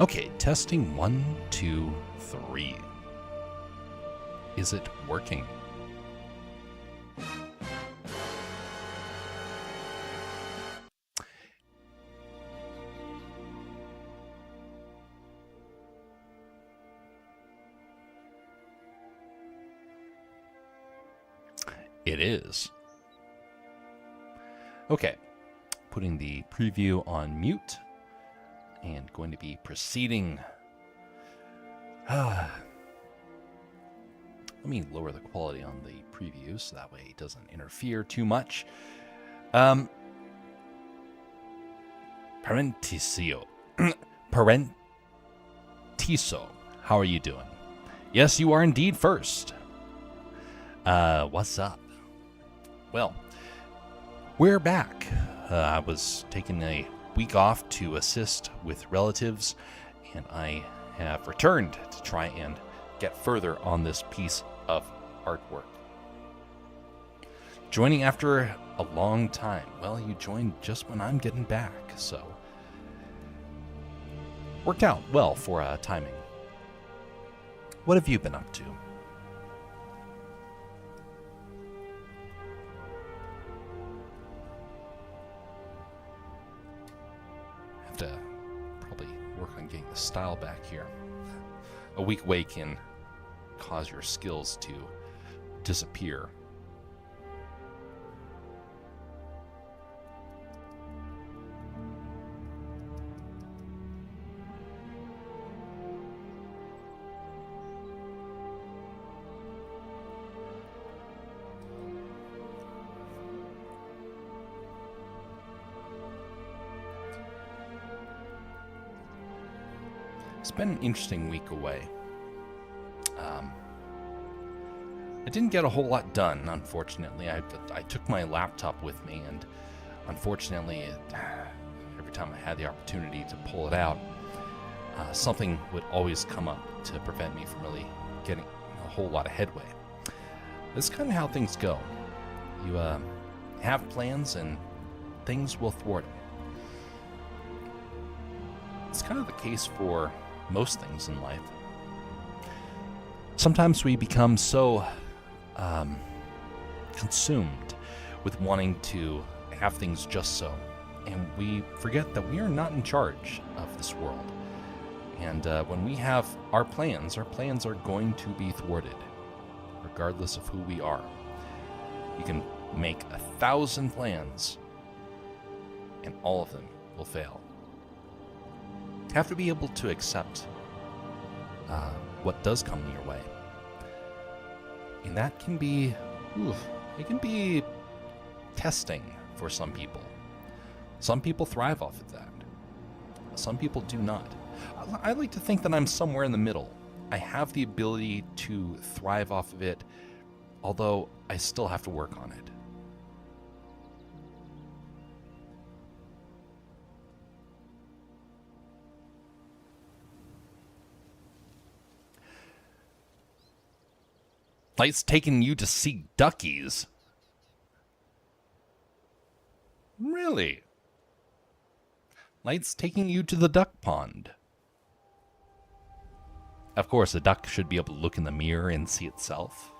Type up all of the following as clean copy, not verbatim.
Okay, testing 1, 2, 3. Is it working? It is. Okay, putting the preview on mute and going to be proceeding. Let me lower the quality on the preview so that way it doesn't interfere too much. Parentiso. Parentiso. How are you doing? Yes, you are indeed first. What's up? Well, we're back. I was taking a week off to assist with relatives, and I have returned to try and get further on this piece of artwork. Joining after a long time. Well, you joined just when I'm getting back, so worked out well for timing. What have you been up to? Have to probably work on getting the style back here. A week away can cause your skills to disappear. It's been an interesting week away. I didn't get a whole lot done, unfortunately. I took my laptop with me, and unfortunately, every time I had the opportunity to pull it out, something would always come up to prevent me from really getting a whole lot of headway. This is kind of how things go. You have plans, and things will thwart it. It's kind of the case for most things in life. Sometimes we become so consumed with wanting to have things just so, and we forget that we are not in charge of this world. And when we have our plans are going to be thwarted, regardless of who we are. You can make 1,000 plans, and all of them will fail. You have to be able to accept what does come your way. And that can be, it can be testing for some people. Some people thrive off of that. Some people do not. I like to think that I'm somewhere in the middle. I have the ability to thrive off of it, although I still have to work on it. Light's taking you to see duckies? Really? Light's taking you to the duck pond. Of course, a duck should be able to look in the mirror and see itself.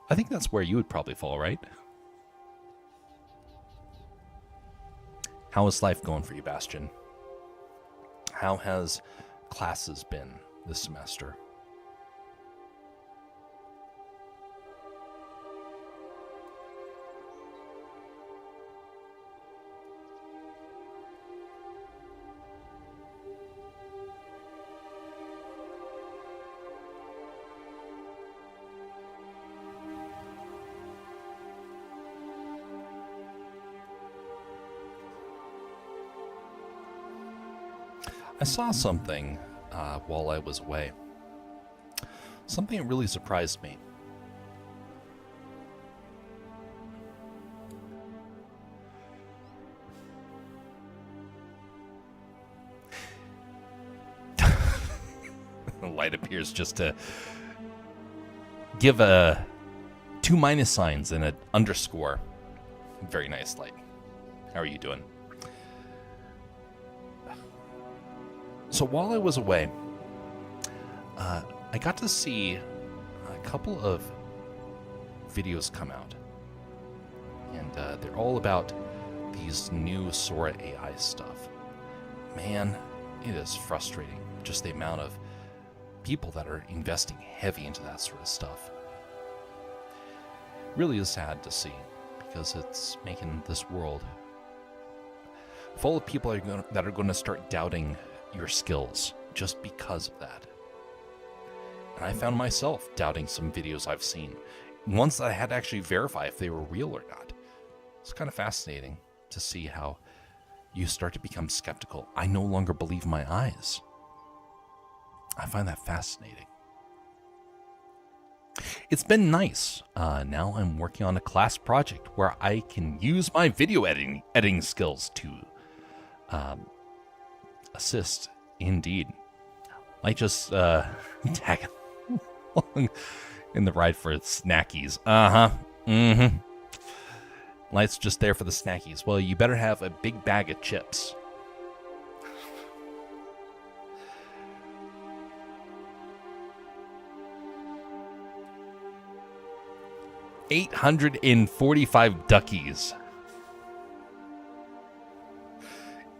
I think that's where you would probably fall, right? How is life going for you, Bastion? How has classes been this semester? I saw something while I was away. Something that really surprised me. The light appears just to give a 2 minus signs and an underscore. Very nice, Light. How are you doing? So while I was away, I got to see a couple of videos come out. And they're all about these new Sora AI stuff. Man, it is frustrating, just the amount of people that are investing heavy into that sort of stuff. Really is sad to see, because it's making this world full of people that are going to start doubting your skills just because of that. And I found myself doubting some videos I've seen, ones that I had to actually verify if they were real or not. It's kind of fascinating to see how you start to become skeptical. I no longer believe my eyes. I find that fascinating. It's been nice. Now I'm working on a class project where I can use my video editing skills to assist. Indeed. Might just tag along in the ride for snackies. Light's just there for the snackies. Well, you better have a big bag of chips. $845 duckies.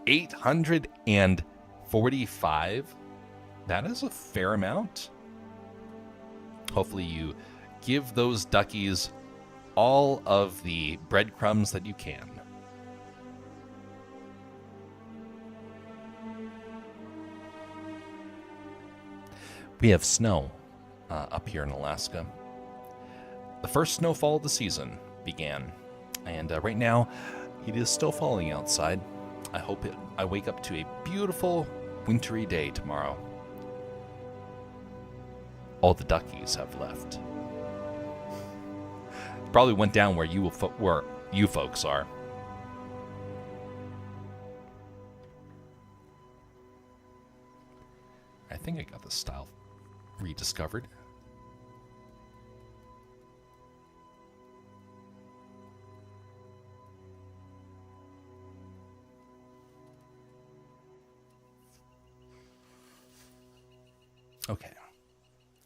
845? That is a fair amount. Hopefully you give those duckies all of the breadcrumbs that you can. We have snow up here in Alaska. The first snowfall of the season began, and right now it is still falling outside. I wake up to a beautiful wintry day tomorrow. All the duckies have left. Probably went down where you folks are. I think I got the style rediscovered. Okay.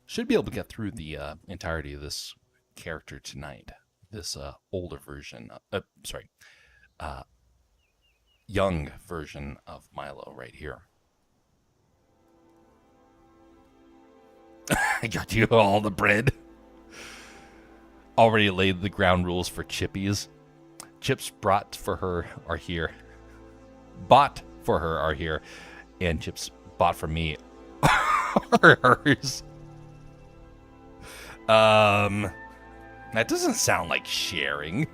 Should be able to get through the entirety of this character tonight. This older version, young version of Milo right here. I got you all the bread. Already laid the ground rules for Chippies. Chips bought for her are here, and chips bought for me are hers. That doesn't sound like sharing.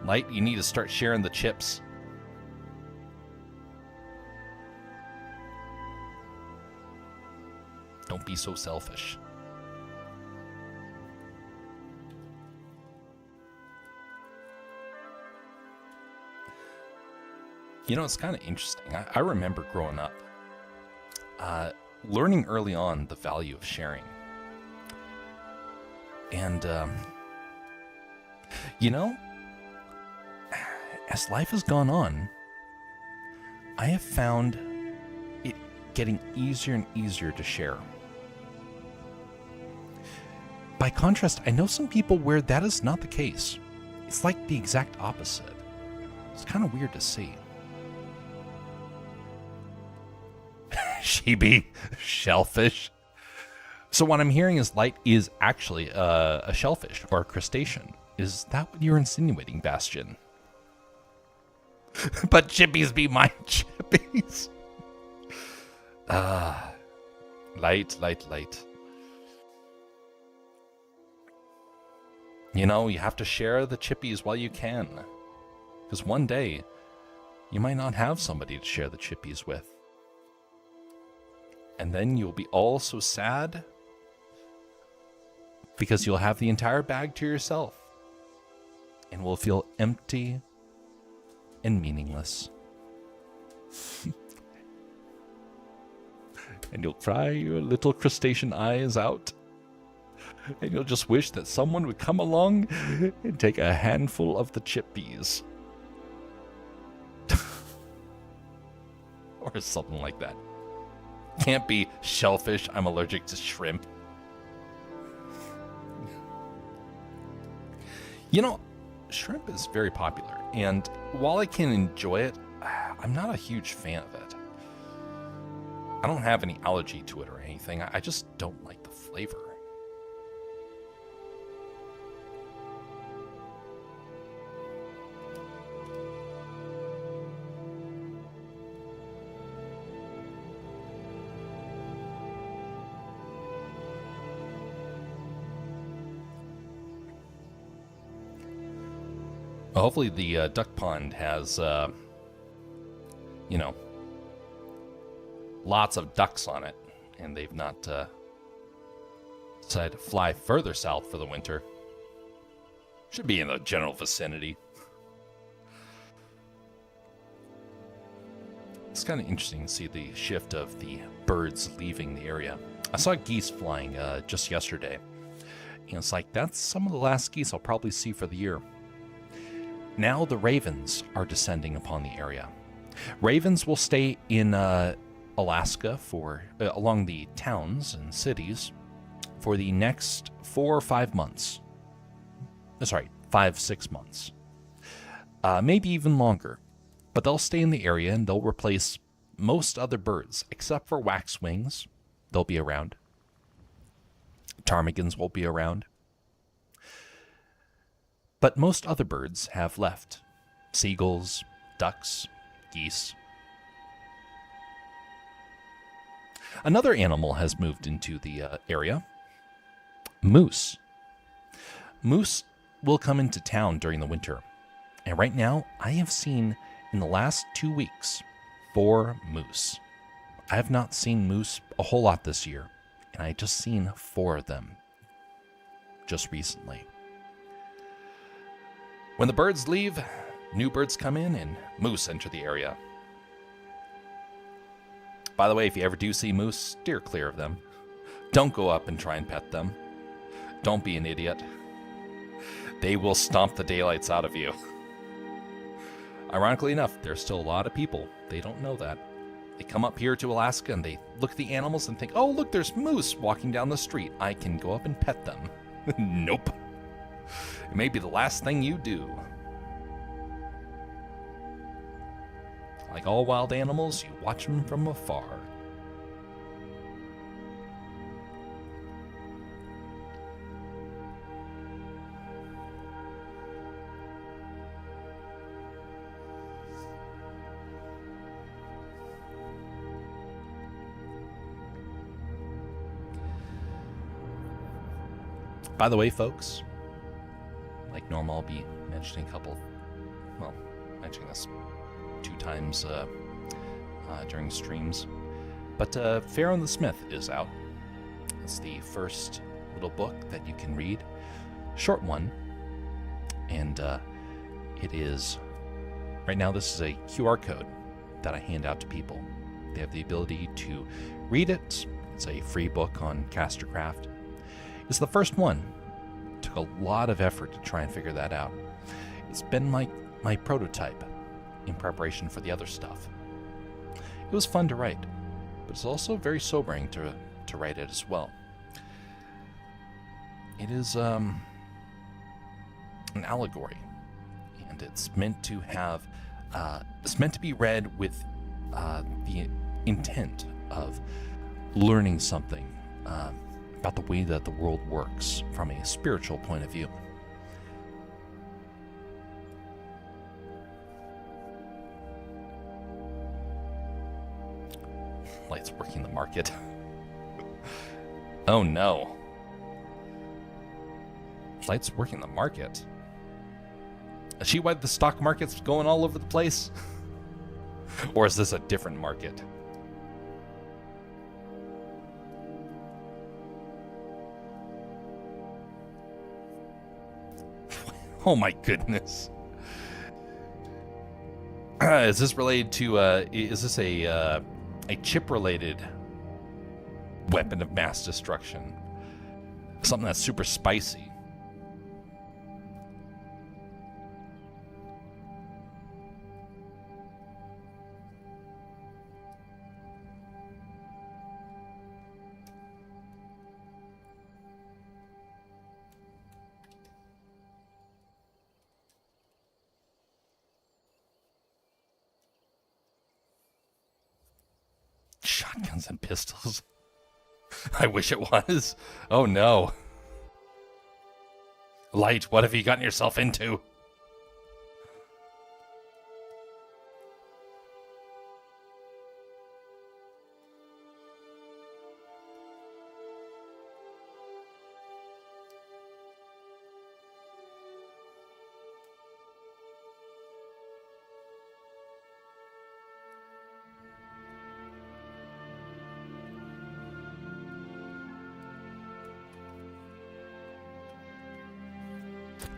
Light, you need to start sharing the chips. Don't be so selfish. You know, it's kind of interesting. I remember growing up, learning early on the value of sharing. And, you know, as life has gone on, I have found it getting easier and easier to share. By contrast, I know some people where that is not the case. It's like the exact opposite. It's kind of weird to see. Sheepy, shellfish. So what I'm hearing is Light is actually a shellfish or a crustacean. Is that what you're insinuating, Bastion? But chippies be my chippies. Light. You know, you have to share the chippies while you can. Because one day, you might not have somebody to share the chippies with. And then you'll be all so sad because you'll have the entire bag to yourself and will feel empty and meaningless. And you'll cry your little crustacean eyes out. And you'll just wish that someone would come along and take a handful of the chippies. or something like that. Can't be shellfish, I'm allergic to shrimp. You know, shrimp is very popular, and while I can enjoy it, I'm not a huge fan of it. I don't have any allergy to it or anything, I just don't like the flavor. Well, hopefully the duck pond has, you know, lots of ducks on it, and they've not decided to fly further south for the winter. Should be in the general vicinity. It's kind of interesting to see the shift of the birds leaving the area. I saw geese flying just yesterday, and it's like, that's some of the last geese I'll probably see for the year. Now the ravens are descending upon the area. Ravens will stay in Alaska for along the towns and cities for the next 4 or 5 months. Sorry, 5-6 months. Maybe even longer. But they'll stay in the area and they'll replace most other birds, except for waxwings. They'll be around. Ptarmigans will be around. But most other birds have left. Seagulls, ducks, geese. Another animal has moved into the area. Moose. Moose will come into town during the winter. And right now, I have seen, in the last 2 weeks, 4 moose. I have not seen moose a whole lot this year, and I just seen 4 of them just recently. When the birds leave, new birds come in and moose enter the area. By the way, if you ever do see moose, steer clear of them. Don't go up and try and pet them. Don't be an idiot. They will stomp the daylights out of you. Ironically enough, there's still a lot of people. They don't know that. They come up here to Alaska and they look at the animals and think, oh, look, there's moose walking down the street. I can go up and pet them. Nope. It may be the last thing you do. Like all wild animals, you watch them from afar. By the way, folks, like normal, I'll be mentioning mentioning this 2 times during streams. But Pharaoh the Smith is out. It's the first little book that you can read. Short one. And it is, right now this is a QR code that I hand out to people. They have the ability to read it. It's a free book on Castercraft. It's the first one. It took a lot of effort to try and figure that out. It's been my prototype in preparation for the other stuff. It was fun to write, but it's also very sobering to write it as well. It is an allegory, and it's meant to have it's meant to be read with the intent of learning something about the way that the world works from a spiritual point of view. Light's working the market. Oh no. Light's working the market. Is she why the stock market's going all over the place? Or is this a different market? Oh my goodness. Is this related to, is this a chip-related weapon of mass destruction? Something that's super spicy. Shotguns and pistols. I wish it was. Oh no. Light, what have you gotten yourself into?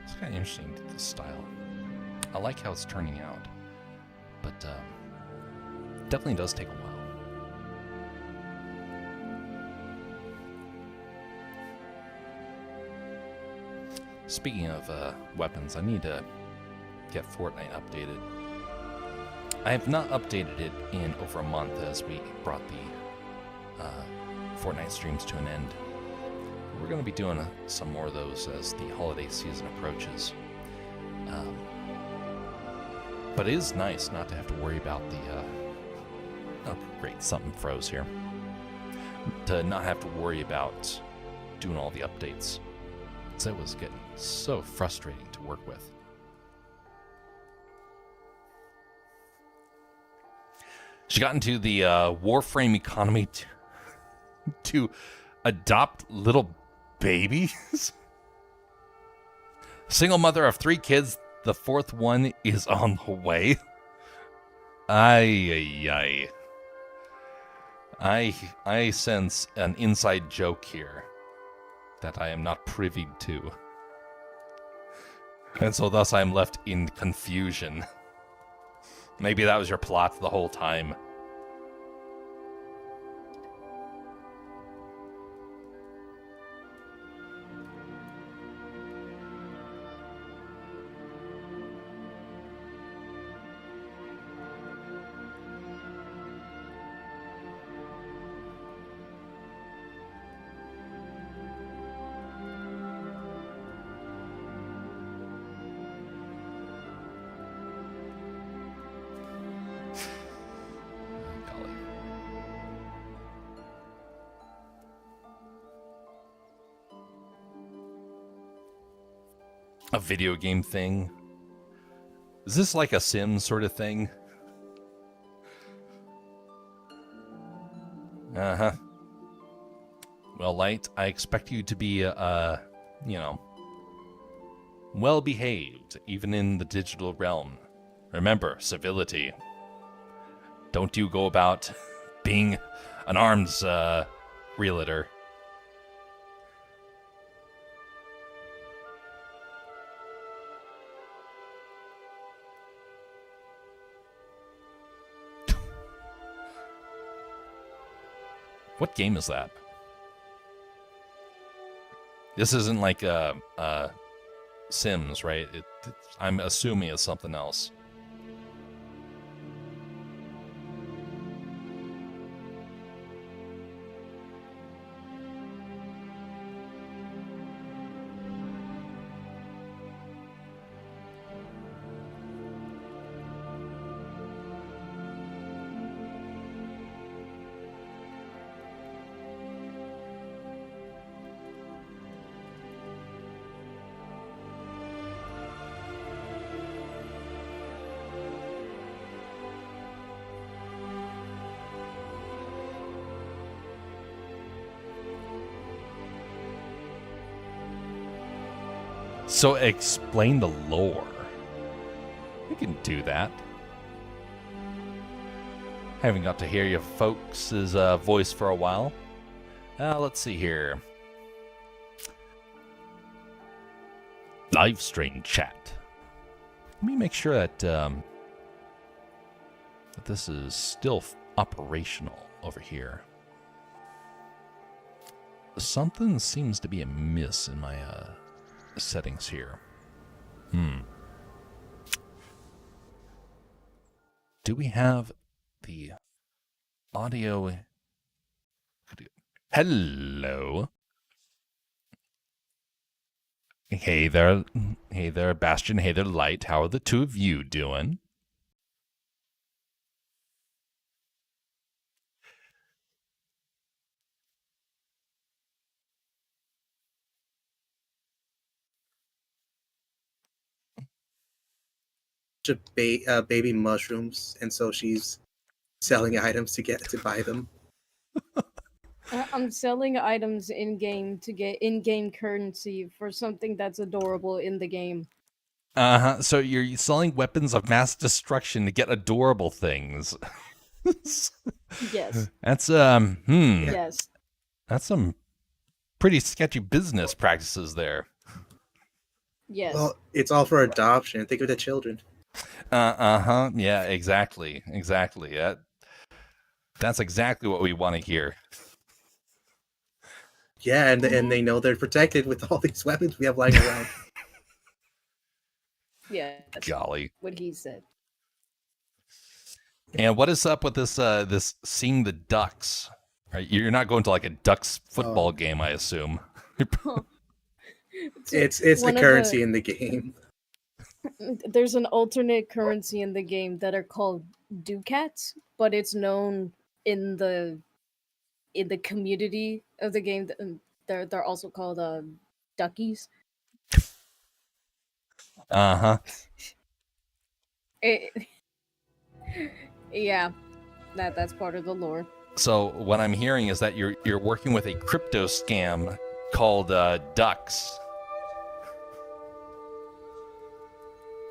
It's kind of interesting, this style. I like how it's turning out, but definitely does take a while. Speaking of weapons, I need to get Fortnite updated. I have not updated it in over a month as we brought the Fortnite streams to an end. We're going to be doing some more of those as the holiday season approaches. But it is nice not to have to worry about the... oh, great, something froze here. To not have to worry about doing all the updates. Because it was getting so frustrating to work with. She got into the Warframe economy to adopt little babies. Single mother of 3 kids. The 4th one is on the way. Ay. I sense an inside joke here that I am not privy to. And so thus I am left in confusion. Maybe that was your plot the whole time. A video game thing? Is this like a Sims sort of thing? Uh-huh. Well, Light, I expect you to be, well-behaved, even in the digital realm. Remember, civility. Don't you go about being an arms, realtor. What game is that? This isn't like Sims, right? I'm assuming it's something else. So explain the lore. We can do that. Haven't got to hear your folks' voice for a while. Let's see here. Live stream chat. Let me make sure that that this is still operational over here. Something seems to be amiss in my settings here. Do we have the audio? Hello. Hey there, Bastion. Hey there, Light. How are the two of you doing? of baby mushrooms, and so she's selling items to buy them. I'm selling items in game to get in game currency for something that's adorable in the game. Uh-huh. So you're selling weapons of mass destruction to get adorable things. Yes. That's Yeah. Yes. that's some pretty sketchy business practices there. Yes. Well, it's all for adoption. Think of the children. Uh-huh. Yeah, exactly. Exactly. That's exactly what we want to hear. Yeah, and they know they're protected with all these weapons we have lying around. Yes. Golly. What he said. And what is up with this seeing the ducks? Right? You're not going to like a Ducks football game, I assume. It's the one of currency in the game. There's an alternate currency in the game that are called ducats, but it's known in the community of the game. They're also called duckies. Uh-huh. It, yeah, that's part of the lore. So what I'm hearing is that you're working with a crypto scam called Ducks.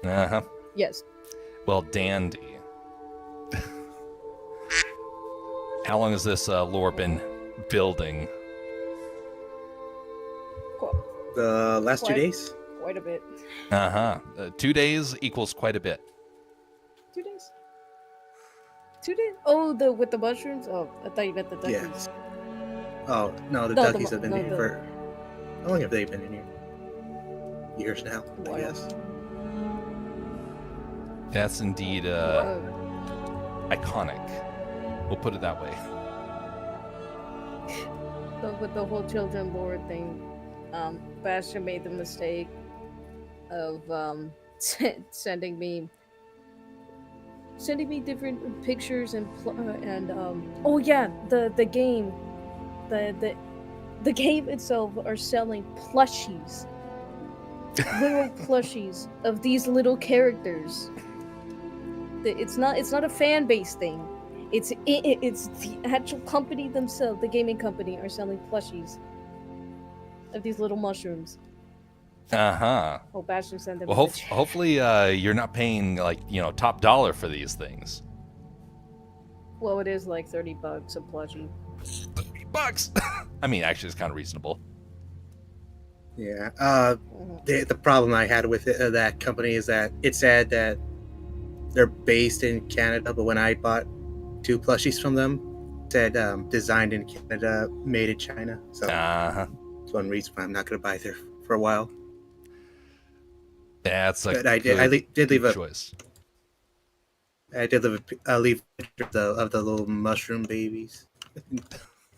Uh-huh. Yes. Well, dandy. How long has this lore been building? The last 2 days. Quite a bit. Uh-huh. 2 days equals quite a bit. 2 days. 2 days. Oh, the with the mushrooms. Oh, I thought you meant the duckies. Yes. Oh no, the No, duckies have been here for. How long have they been in here? Years now, I guess. That's indeed iconic. We'll put it that way. With the whole children lore thing, Bastion made the mistake of sending me different pictures and oh yeah, the game, the game itself are selling plushies, little plushies of these little characters. It's not a fan base thing. It's the actual company themselves, the gaming company, are selling plushies of these little mushrooms. Uh-huh. Oh, Bastion sent them. Well, hopefully you're not paying like, top dollar for these things. Well, it is like $30 a plushie. $30. I mean, actually, it's kind of reasonable. Yeah. The problem I had with that company is that it said that they're based in Canada, but when I bought 2 plushies from them, it said designed in Canada, made in China. So that's one reason why I'm not going to buy there for a while. That's a but I did leave a choice. I did leave a picture of the little mushroom babies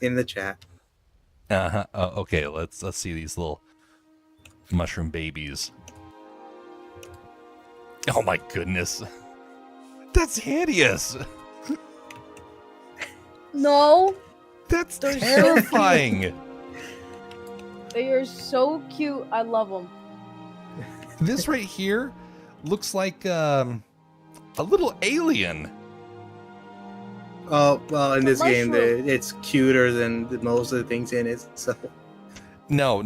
in the chat. Uh-huh. Okay, let's see these little mushroom babies. Oh my goodness. That's hideous. No. That's terrifying. They are so cute. I love them. This right here looks like a little alien. Oh, well, in this game, it's cuter than most of the things in it, so... No.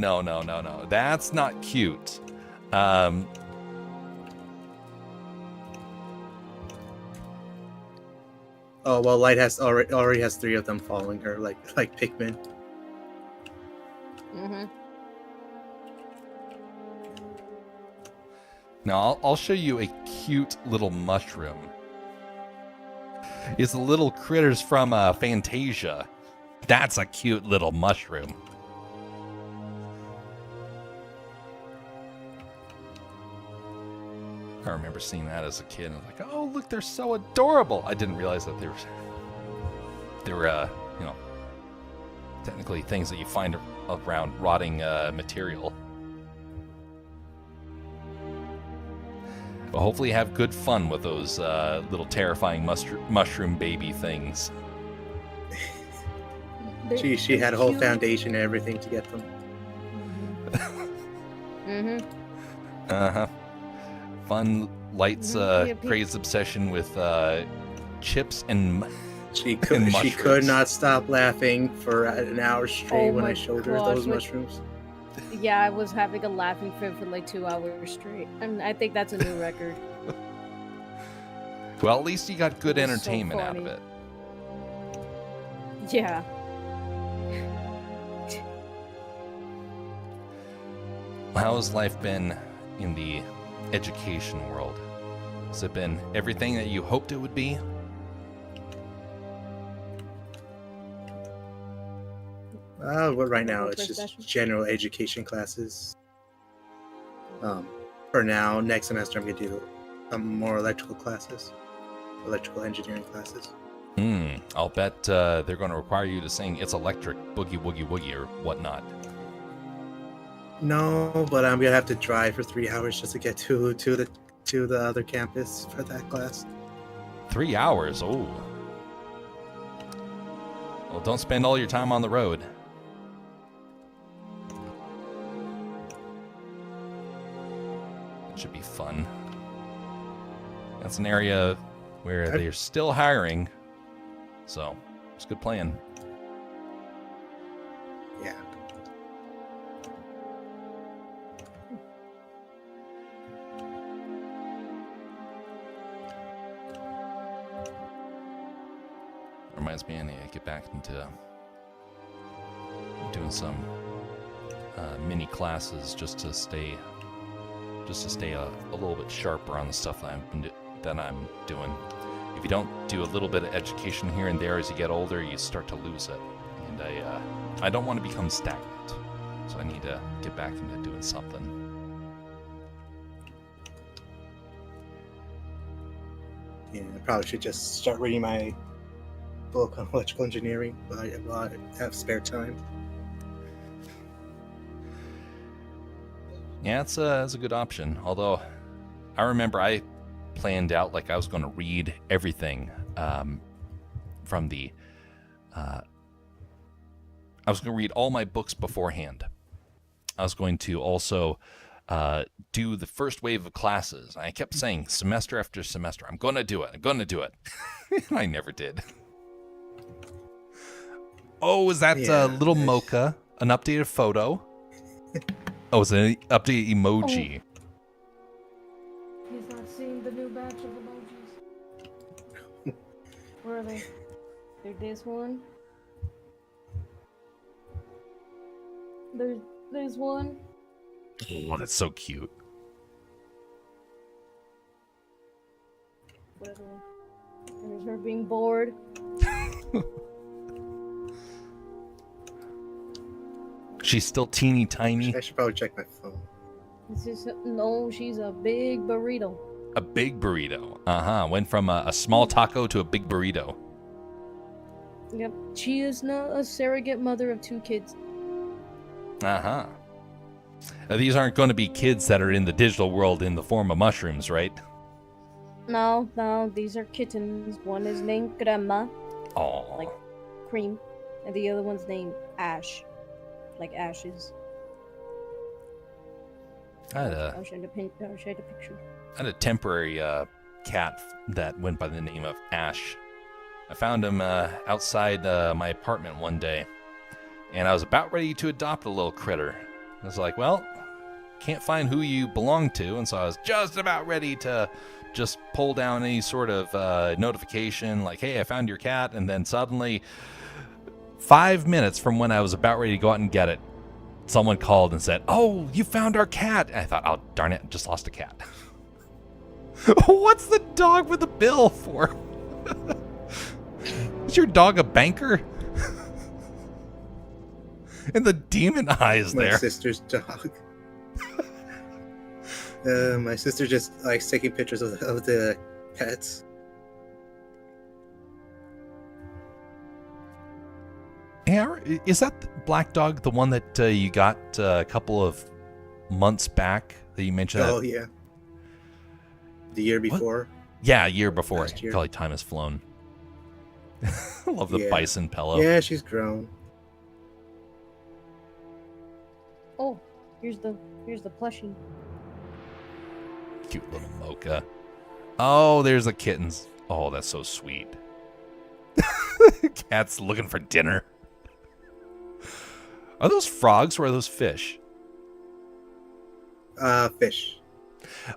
That's not cute. Oh, well, Light already has 3 of them following her, like Pikmin. Mm-hmm. Now, I'll show you a cute little mushroom. It's the little critters from Fantasia. That's a cute little mushroom. I remember seeing that as a kid. I was like, oh, look, they're so adorable. I didn't realize that they were technically things that you find around rotting material. But hopefully you have good fun with those little terrifying mushroom baby things. She had a whole foundation and everything to get them. Mm-hmm. Uh-huh. Fun Light's crazed obsession with chips and She And could mushrooms. not stop laughing for an hour straight Oh when my I showed her gosh, those what- mushrooms. Yeah, I was having a laughing fit for like 2 hours straight. And I think that's a new record. well, at least you got good It was so entertainment out of funny. it. Yeah. How has life been in the education world? Has it been everything that you hoped it would be? But right now Go it's first, just Ashley. general education classes. For now, next semester I'm gonna do some more electrical classes, electrical engineering classes. I'll bet they're going to require you to sing "It's Electric," "Boogie Woogie Woogie," or whatnot. No, but I'm gonna have to drive for 3 hours just to get to the other campus for that class. 3 hours. Oh. Well, don't spend all your time on the road. It should be fun. That's an area where they're still hiring, so it's a good plan. Yeah. Reminds me, I need to get back into doing some mini classes just to stay a little bit sharper on the stuff that I'm doing. If you don't do a little bit of education here and there as you get older, you start to lose it. And I don't want to become stagnant, so I need to get back into doing something. Yeah, I probably should just start reading my book on electrical engineering while I have spare time. Yeah, it's a good option. Although, I remember I planned out like I was going to read everything from the. I was going to read all my books beforehand. I was going to also do the first wave of classes. I kept saying semester after semester, I'm going to do it. I'm going to do it. I never did. Oh, is that Yeah, little mocha an updated photo? Oh, it's an updated emoji. He's not seeing the new batch of emojis. Where are they? They're this one. There's one. Oh, that's so cute. Whatever. There's her being bored. She's still teeny tiny. I should probably check my phone. This is no, she's a big burrito. A big burrito. Went from a small taco to a big burrito. Yep. She is now a surrogate mother of 2 kids. These aren't going to be kids that are in the digital world in the form of mushrooms, right? No, these are kittens. One is named Crema, Oh. like cream, and the other one's named Ash, like ashes. I had I'll show you the picture. temporary cat that went by the name of Ash. I found him outside my apartment one day, and I was about ready to adopt a little critter. I was like, well, can't find who you belong to, and so I was just about ready to just pull down any sort of notification, like, hey, I found your cat, and then suddenly, 5 minutes from when I was about ready to go out and get it, someone called and said, oh, you found our cat. And I thought, oh, darn it, just lost a cat. What's the dog with the bill for? Is your dog a banker? And the demon eyes My there. sister's dog. My sister just likes taking pictures of the pets. Yeah, is that black dog the one that you got a couple of months back that you mentioned? Oh that? yeah. The year before. Yeah, a year before. Last year. Probably time has flown. I love the Yeah. bison pillow. Yeah, she's grown. Oh, here's the plushie. Cute little mocha. Oh, there's the kittens. Oh, that's so sweet. Cat's looking for dinner. Are those frogs or are those fish? Fish.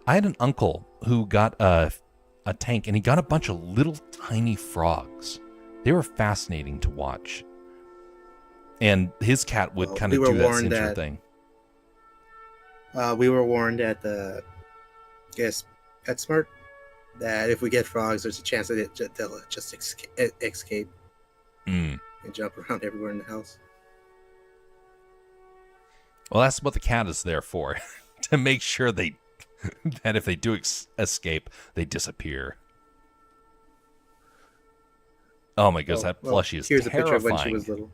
I had an uncle who got a tank, and he got a bunch of little tiny frogs. They were fascinating to watch. And his cat would Well, kind we of were do that warned same that- thing. We were warned at the, PetSmart that if we get frogs, there's a chance that they'll just escape Mm. and jump around everywhere in the house. Well, that's what the cat is there for, to make sure that if they do escape, they disappear. Oh my goodness, that plushie is Here's terrifying. a picture of when she was little.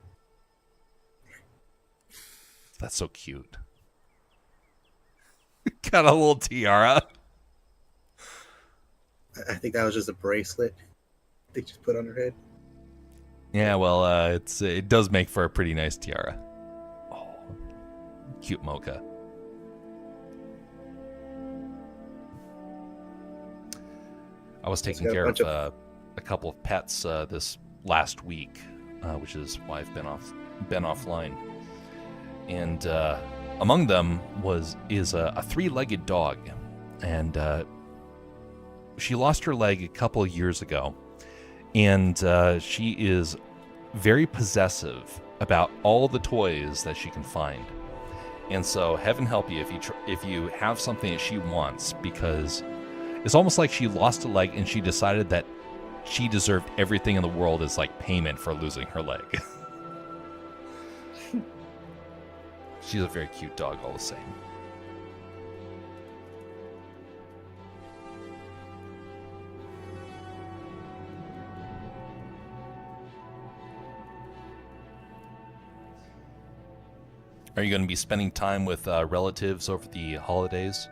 That's so cute. Got a little tiara. I think that was just a bracelet they just put on her head. Yeah, well, it does make for a pretty nice tiara. Oh, cute mocha. I was taking got a care bunch of a couple of pets this last week, which is why I've been offline. And among them is a three-legged dog, and she lost her leg a couple of years ago, and she is very possessive about all the toys that she can find. And so, heaven help you if you have something that she wants, because it's almost like she lost a leg and she decided that she deserved everything in the world as like payment for losing her leg. She's a very cute dog all the same. Are you going to be spending time with relatives over the holidays?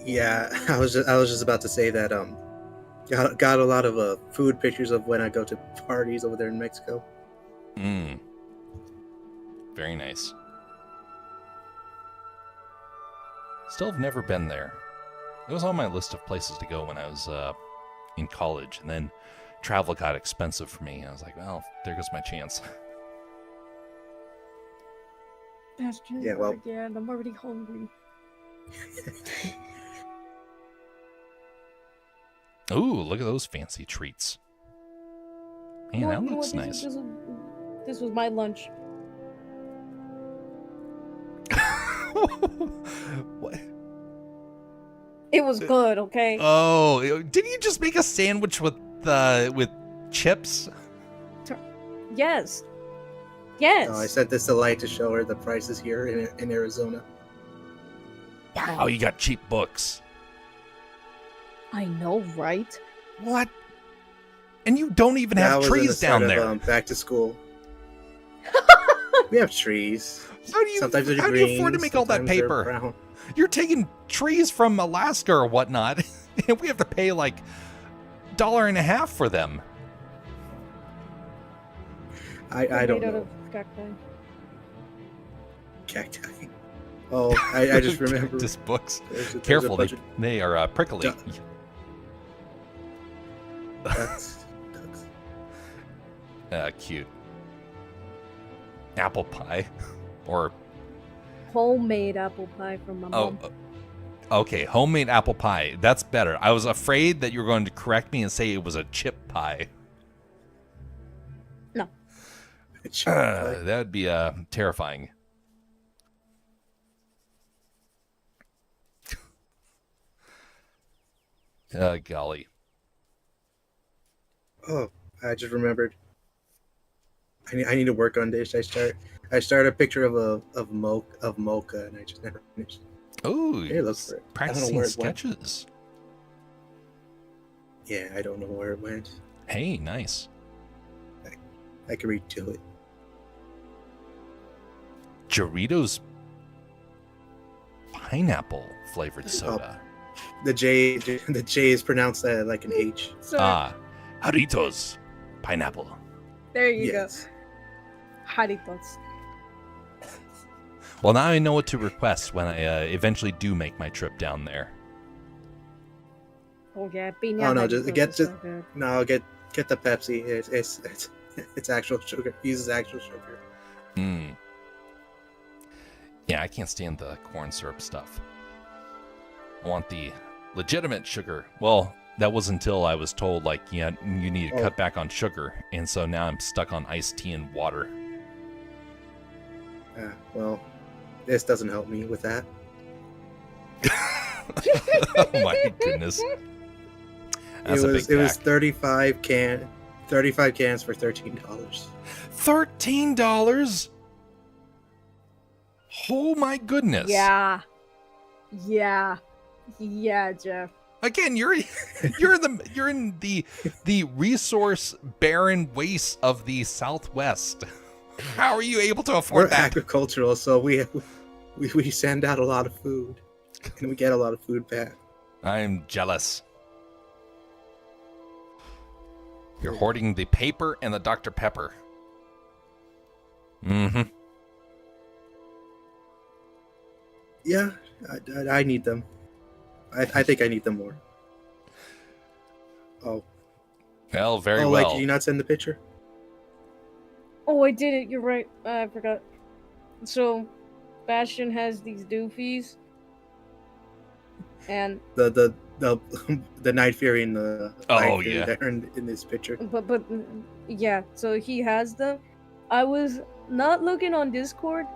Yeah, I was just about to say that got a lot of food pictures of when I go to parties over there in Mexico. Very nice. Still have never been there. It was on my list of places to go when I was in college, and then travel got expensive for me. I was like, well, there goes my chance. That's just Yeah, well- again. I'm already hungry. Ooh, look at those fancy treats. Man, Well, that you know looks what, nice. This was my lunch. What? It was good, okay? Oh, didn't you just make a sandwich with chips? Yes. Yes. I sent this to Light to show her the prices here in Arizona. Wow, you got cheap books. I know, right? What? And you don't even That have was in the trees start down of, there. back to school. We have trees. How do you Sometimes they're how do you afford to green, make all that sometimes they're paper? brown. You're taking trees from Alaska or whatnot, and we have to pay like $1.50 for them. I They're don't made out know. of cacti. Cacti. Oh, I just remember. Cactus books. There's a Careful, bunch they are prickly. Duh. ducks. Cute. Apple pie, or Homemade apple pie from my mom. okay, homemade apple pie. That's better. I was afraid that you were going to correct me and say it was a chip pie. No. That would be terrifying. Golly. Oh, I just remembered. I need to work on this. I started a picture of mocha, and I just never finished. Oh, Hey, look for it. I don't know practicing where it went. sketches. Yeah, I don't know where it went. Hey, nice. I can read to it. Doritos pineapple flavored soda. The J is pronounced like an H. So Doritos pineapple. there you Yes. go. Haritos. Well, now I know what to request when I eventually do make my trip down there. Oh yeah, piña Oh no, mango just is get so just good. no get the Pepsi. It's actual sugar. Uses actual sugar. Mm. Yeah, I can't stand the corn syrup stuff. I want the legitimate sugar. Well, that was until I was told, like, yeah, you need to Oh. cut back on sugar. And so now I'm stuck on iced tea and water. Well, this doesn't help me with that. Oh my goodness. That's it a was big it was pack. 35 cans for $13. $13? Oh my goodness. Yeah. Yeah. Yeah, Jeff. Again, you're in the resource barren wastes of the Southwest. How are you able to We're afford that? agricultural, so we send out a lot of food, and we get a lot of food back. I'm jealous. You're hoarding the paper and the Dr. Pepper. Mm-hmm. Yeah, I need them. I think I need them more. Oh, Well, very like, well. did you not send the picture? Oh, I did it. You're right. I forgot. So, Bastion has these doofies, and The Night Fury and the Oh, Night Fury yeah. there in this picture. but yeah. So he has them. I was not looking on Discord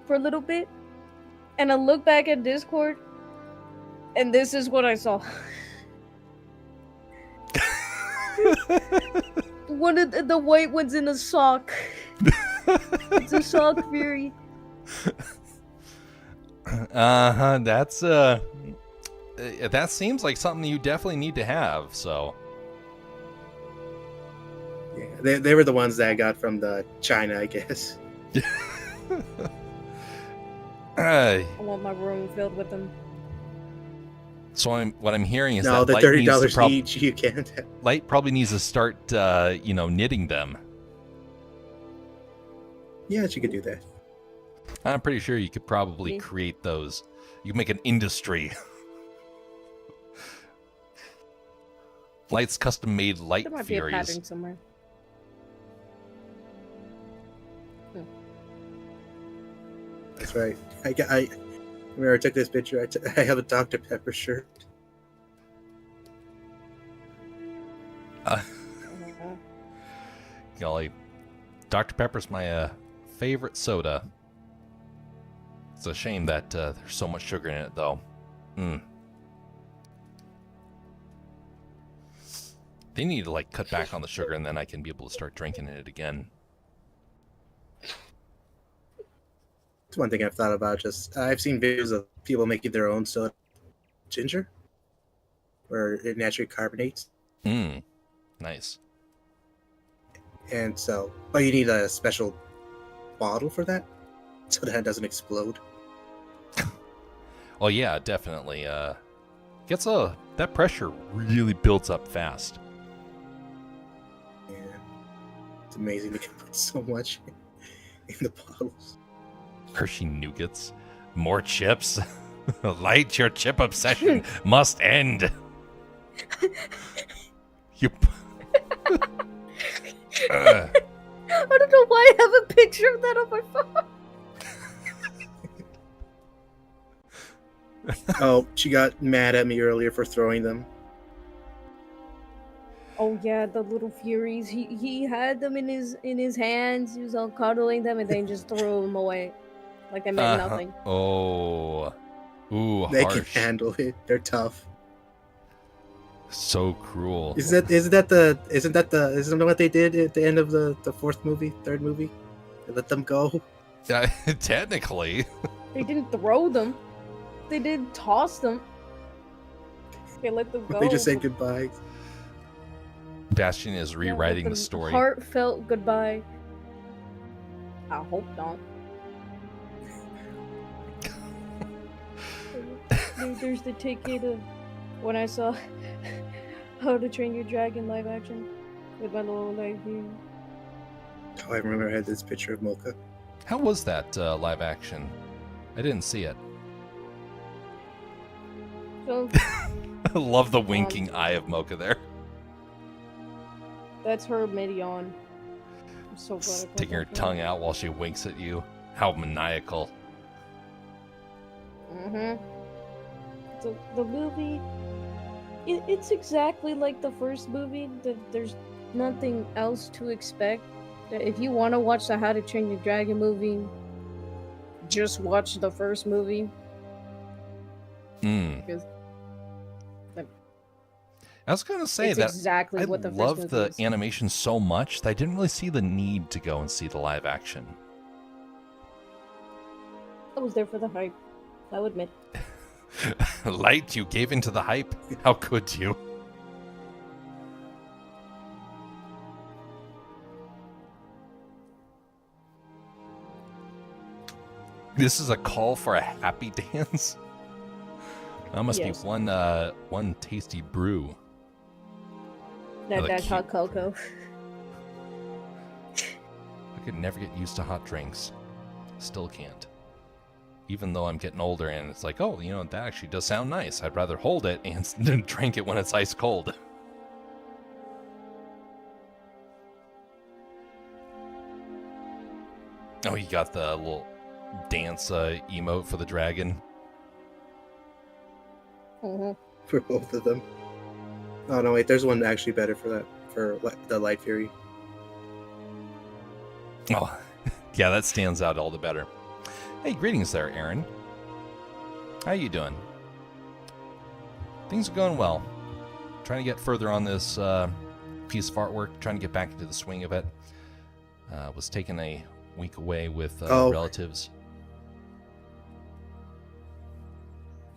for a little bit, and I looked back at Discord, and this is what I saw. One of the white ones in a sock. It's a sock fury. Uh-huh. That seems like something you definitely need to have, so. Yeah, they were the ones that I got from the China, I guess. I want my room filled with them. So what I'm hearing is No, that the Light needs to $30 each you can't have. Light probably needs to start, knitting them. Yeah, she could do that. I'm pretty sure you could probably Me? create those. You can make an industry. Light's custom-made light There might be a furies. pattern somewhere. That's right. I remember I took this picture. I have a Dr. Pepper shirt. Golly, Dr. Pepper's my favorite soda. It's a shame that there's so much sugar in it, though. They need to cut back on the sugar, and then I can be able to start drinking it again. It's one thing I've thought about. Just I've seen videos of people making their own soda, ginger, where it naturally carbonates, Nice. and so, but you need a special bottle for that, so that it doesn't explode. Well, yeah, definitely. That pressure really builds up fast. Yeah, it's amazing they can put so much in the bottles. Hershey Nougats, more chips. Light, your chip obsession must end. You. I don't know why I have a picture of that on my phone. Oh, she got mad at me earlier for throwing them. Oh yeah, the little furies. He had them in his hands. He was all cuddling them, and then just threw them away, like they meant nothing. Oh. Ooh, They harsh. can handle it. They're tough. So cruel. Isn't that what they did at the end of the third movie? They let them go. Yeah, technically. They didn't throw them. They didn't toss them. They let them go. They just said goodbye. Bastion is Yeah, rewriting with the story. Heartfelt goodbye. I hope not. There's the ticket of when I saw How to Train Your Dragon live action with my little here. Oh, I remember I had this picture of Mocha. How was that live action? I didn't see it. So I love the winking eye of Mocha there. that's her Midion. I'm so glad I put Sticking her that tongue out while she winks at you. How maniacal. Mm-hmm. The movie, it's exactly like the first movie. There's nothing else to expect. If you want to watch the How to Train Your Dragon movie, just watch the first movie. Because I was going to say it's that exactly I what the first love movie the is. animation so much that I didn't really see the need to go and see the live action. I was there for the hype. I'll admit. Light, you gave into the hype? How could you? This is a call for a happy dance? That must Yes. be one tasty brew. That the that's cute- hot cocoa. I could never get used to hot drinks. Still can't. Even though I'm getting older and it's like, oh, you know, that actually does sound nice. I'd rather hold it and drink it when it's ice cold. Oh, you got the little dance emote for the dragon. Mm-hmm. For both of them. Oh no, wait, there's one actually better for that, for the Light Fury. Oh, yeah, that stands out all the better. Hey, greetings there, Aaron. How you doing? Things are going well. Trying to get further on this piece of artwork, trying to get back into the swing of it. Was taking a week away with relatives.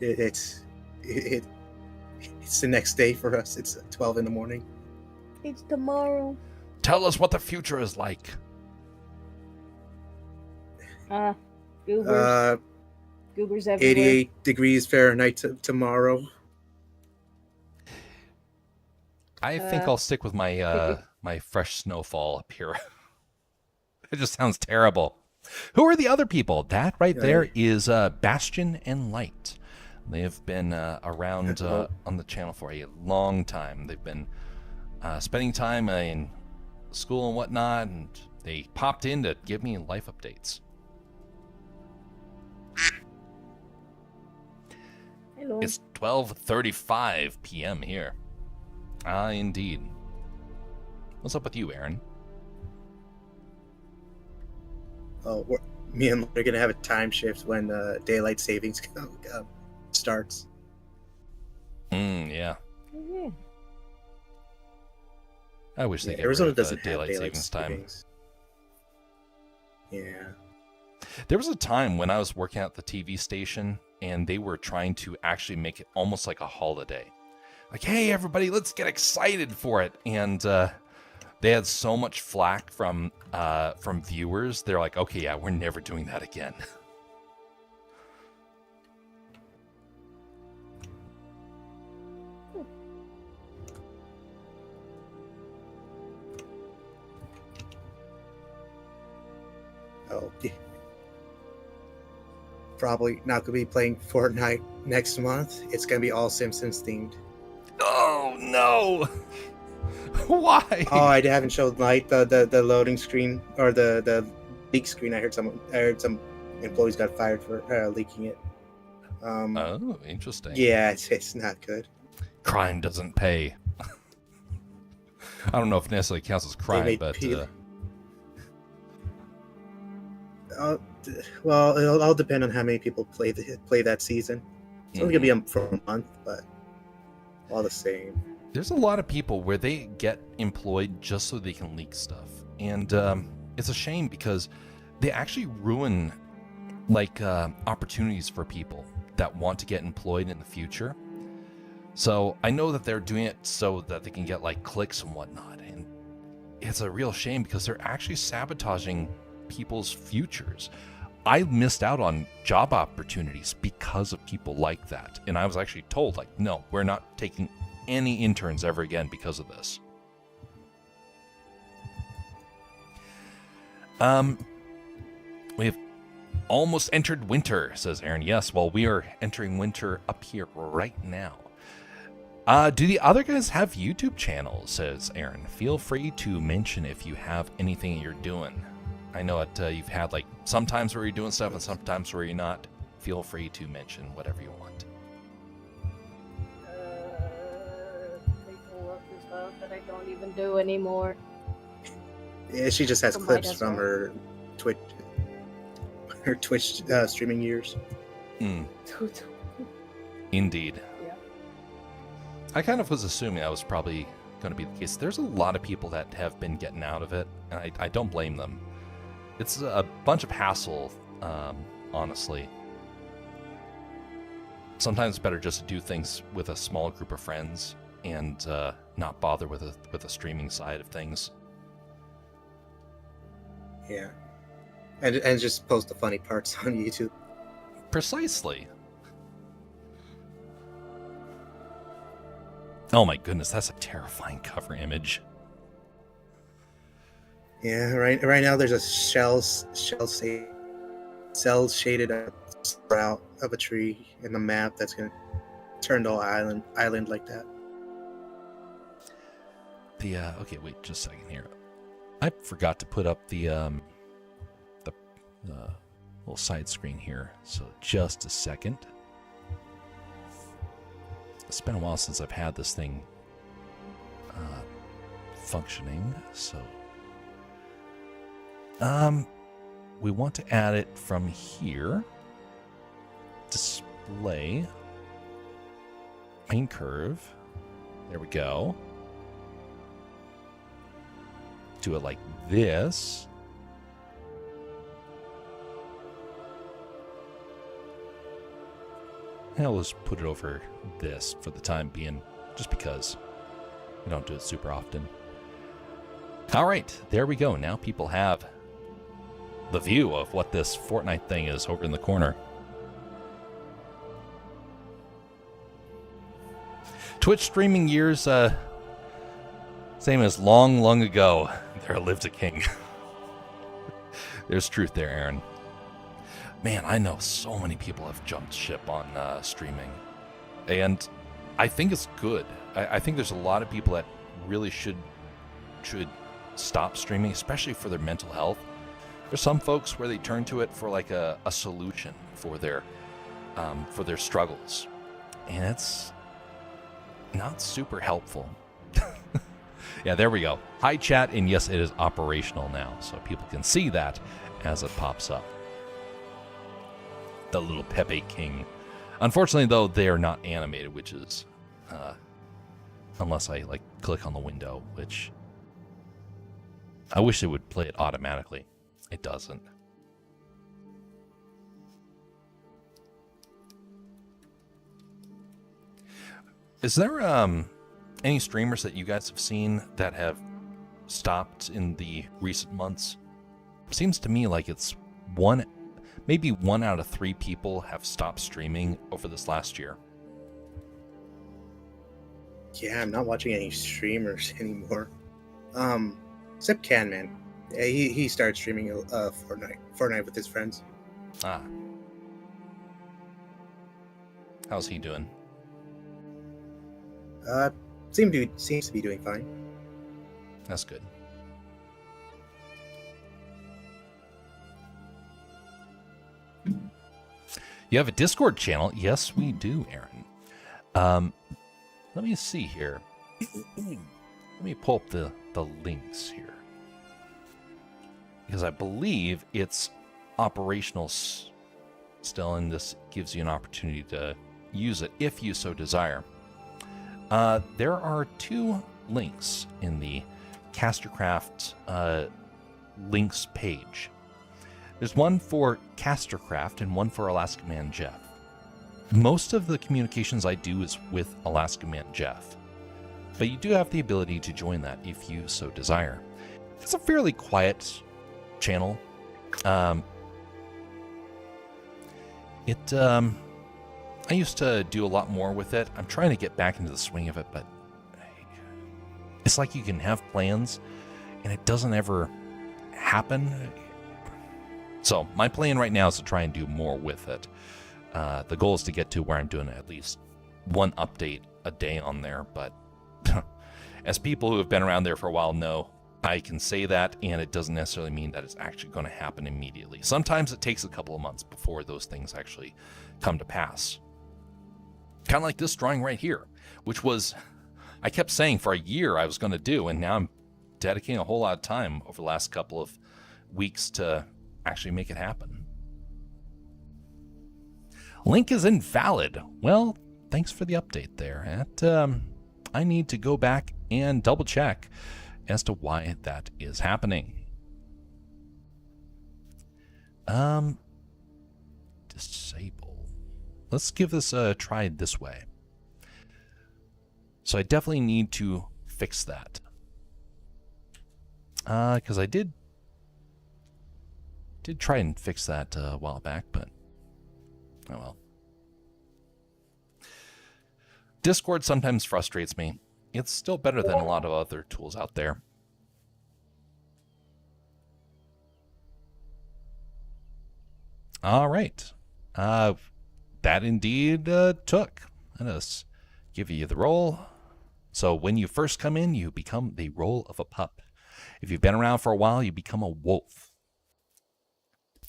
It's the next day for us. It's 12 in the morning. It's tomorrow. Tell us what the future is like. Goobers. Goobers everywhere. 88 degrees Fahrenheit tomorrow. I think I'll stick with my my fresh snowfall up here. It just sounds terrible. Who are the other people? That right there is Bastion and Light. They have been around on the channel for a long time. They've been spending time in school and whatnot, and they popped in to give me life updates. Hello. It's 12:35 p.m. here. Ah, indeed. What's up with you, Aaron? Oh, me and Light are gonna have a time shift when daylight savings starts. Yeah. Yeah. I wish they get rid Arizona of doesn't have daylight savings time. savings. Yeah. There was a time when I was working at the TV station and they were trying to actually make it almost like a holiday. Like, hey, everybody, let's get excited for it. And they had so much flack from viewers. They're like, okay, yeah, we're never doing that again. Oh, yeah. Probably not gonna be playing Fortnite next month. It's gonna be all Simpsons themed. Oh, no. Why? Oh, I haven't showed Light the loading screen or the leak screen. I heard some employees got fired for leaking it. Oh, interesting. Yeah, it's not good. Crime doesn't pay. I don't know if it necessarily counts as crime, made but Well, it'll all depend on how many people play that season. It's only gonna be for a month, but all the same. there's a lot of people where they get employed just so they can leak stuff, and it's a shame because they actually ruin opportunities for people that want to get employed in the future. So I know that they're doing it so that they can get like clicks and whatnot, and it's a real shame because they're actually sabotaging people's futures. I missed out on job opportunities because of people like that, and I was actually told, like, no, we're not taking any interns ever again because of this. We have Almost entered winter, says Aaron. Yes, well, we are entering winter up here right now. Do the other guys have YouTube channels, says Aaron. Feel free to mention if you have anything you're doing. I know it, you've had like sometimes where you're doing stuff and sometimes where you're not. Feel free to mention whatever you want. People love the stuff that I don't even do anymore. Yeah, she just has Might clips as from well. her Twitch streaming years. Indeed. Yeah. I kind of was assuming that was probably going to be the case. There's a lot of people that have been getting out of it, and I don't blame them. It's a bunch of hassle, honestly. Sometimes it's better just to do things with a small group of friends and not bother with the streaming side of things. Yeah, and just post the funny parts on YouTube. Precisely. Oh my goodness, that's a terrifying cover image. Yeah, right now there's a cell shaded sprout of a tree in the map that's gonna turn the whole island like that. Okay, wait just a second here. I forgot to put up the little side screen here, so just a second. It's been a while since I've had this thing functioning, so we want to add it from here. Display main curve. There we go. Do it like this. And I'll just put it over this for the time being, just because we don't do it super often. All right, there we go. Now people have the view of what this Fortnite thing is over in the corner. Twitch streaming years, same as long ago. There lived a king. There's truth there, Aaron. Man, I know so many people have jumped ship on streaming. And I think it's good. I think there's a lot of people that really should stop streaming, especially for their mental health. There's some folks where they turn to it for like a solution for their struggles. And it's not super helpful. Yeah, there we go. Hi, chat, and yes, it is operational now, so people can see that as it pops up. The little Pepe King. Unfortunately, though, they are not animated, which is, unless I like click on the window, which I wish it would play it automatically. It doesn't. Is there any streamers that you guys have seen that have stopped in the recent months? Seems to me like it's maybe 1 out of 3 people have stopped streaming over this last year. Yeah, I'm not watching any streamers anymore. Except Canman. Yeah, he started streaming Fortnite with his friends. Ah. How's he doing? Seems to be doing fine. That's good. You have a Discord channel? Yes, we do, Aaron. Let me see here. Let me pull up the links here. Because I believe it's operational still, and this gives you an opportunity to use it if you so desire. There are 2 links in the Castercraft links page. There's one for Castercraft and one for Alaska Man Jeff. Most of the communications I do is with Alaska Man Jeff, but you do have the ability to join that if you so desire. It's a fairly quiet channel. I used to do a lot more with it. I'm trying to get back into the swing of it, but it's like you can have plans and it doesn't ever happen. So my plan right now is to try and do more with it. The goal is to get to where I'm doing at least one update a day on there, but as people who have been around there for a while know, I can say that, and it doesn't necessarily mean that it's actually going to happen immediately. Sometimes it takes a couple of months before those things actually come to pass. Kind of like this drawing right here, which was, I kept saying for a year I was going to do, and now I'm dedicating a whole lot of time over the last couple of weeks to actually make it happen. Link is invalid. Well, thanks for the update there. I need to go back and double check as to why that is happening. Disable. Let's give this a try this way. So I definitely need to fix that. Because I did try and fix that a while back, but oh well. Discord sometimes frustrates me. It's still better than a lot of other tools out there. All right. That indeed took. Let us give you the role. So when you first come in, you become the role of a pup. If you've been around for a while, you become a wolf.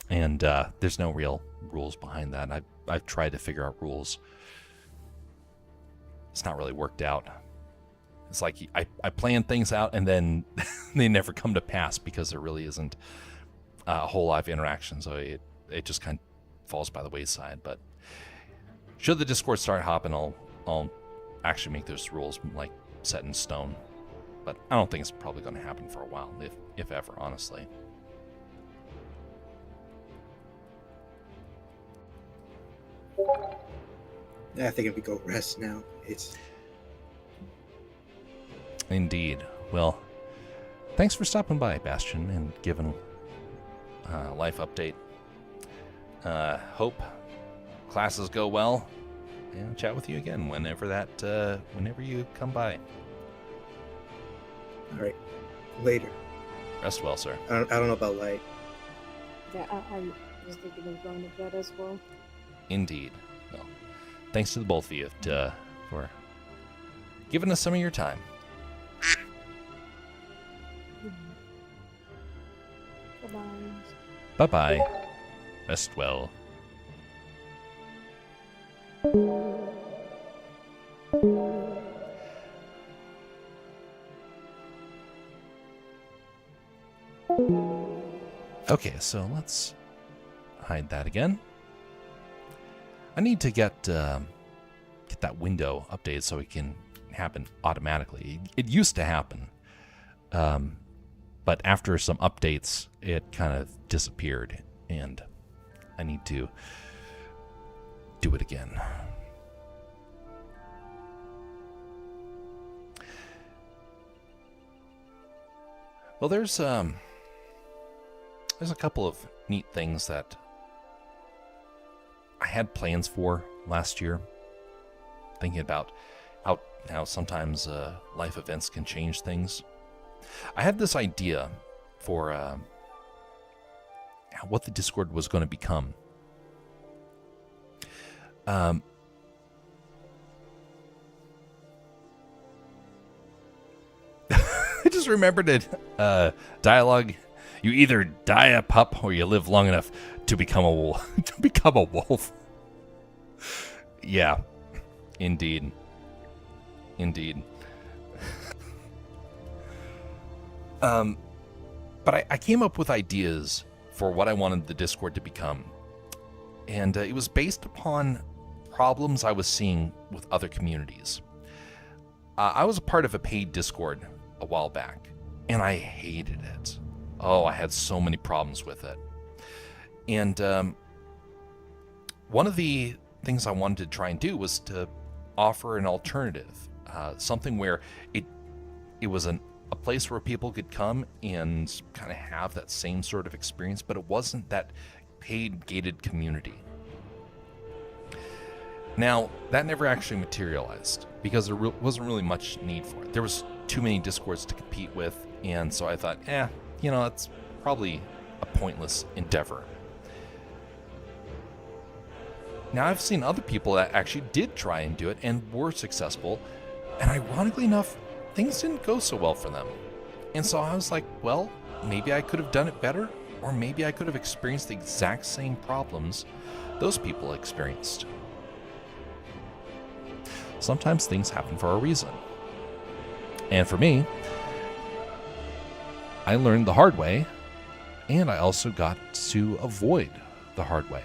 And there's no real rules behind that. I've tried to figure out rules. It's not really worked out. It's like I plan things out and then they never come to pass because there really isn't a whole lot of interaction. So it just kind of falls by the wayside. But should the Discord start hopping, I'll actually make those rules like set in stone. But I don't think it's probably going to happen for a while, if ever, honestly. I think if we go rest now, it's... Indeed. Well, thanks for stopping by, Bastion, and giving a life update. Hope classes go well, and chat with you again whenever you come by. All right, later. Rest well, sir. I don't know about light. Yeah, I was thinking of going to bed as well. Indeed. Well, thanks to the both of you for giving us some of your time. Bye-bye. Bye-bye. Rest well. Okay, so let's hide that again. I need to get that window updated so it can happen automatically. It used to happen, but after some updates, it kind of disappeared, and I need to do it again. Well, there's a couple of neat things that I had plans for last year. Thinking about how sometimes life events can change things. I had this idea for what the Discord was going to become. I just remembered it. Dialogue. You either die a pup or you live long enough to become a wolf. To become a wolf. Yeah. Indeed. But I came up with ideas for what I wanted the Discord to become. And it was based upon problems I was seeing with other communities. I was a part of a paid Discord a while back, and I hated it. Oh, I had so many problems with it. And one of the things I wanted to try and do was to offer an alternative, something where it was a place where people could come and kind of have that same sort of experience, but it wasn't that paid gated community. Now, that never actually materialized because there wasn't really much need for it. There was too many Discords to compete with, and so I thought, it's probably a pointless endeavor Now, I've seen other people that actually did try and do it and were successful, and ironically enough, things didn't go so well for them. And so I was like, well, maybe I could have done it better, or maybe I could have experienced the exact same problems those people experienced. Sometimes things happen for a reason. And for me, I learned the hard way, and I also got to avoid the hard way.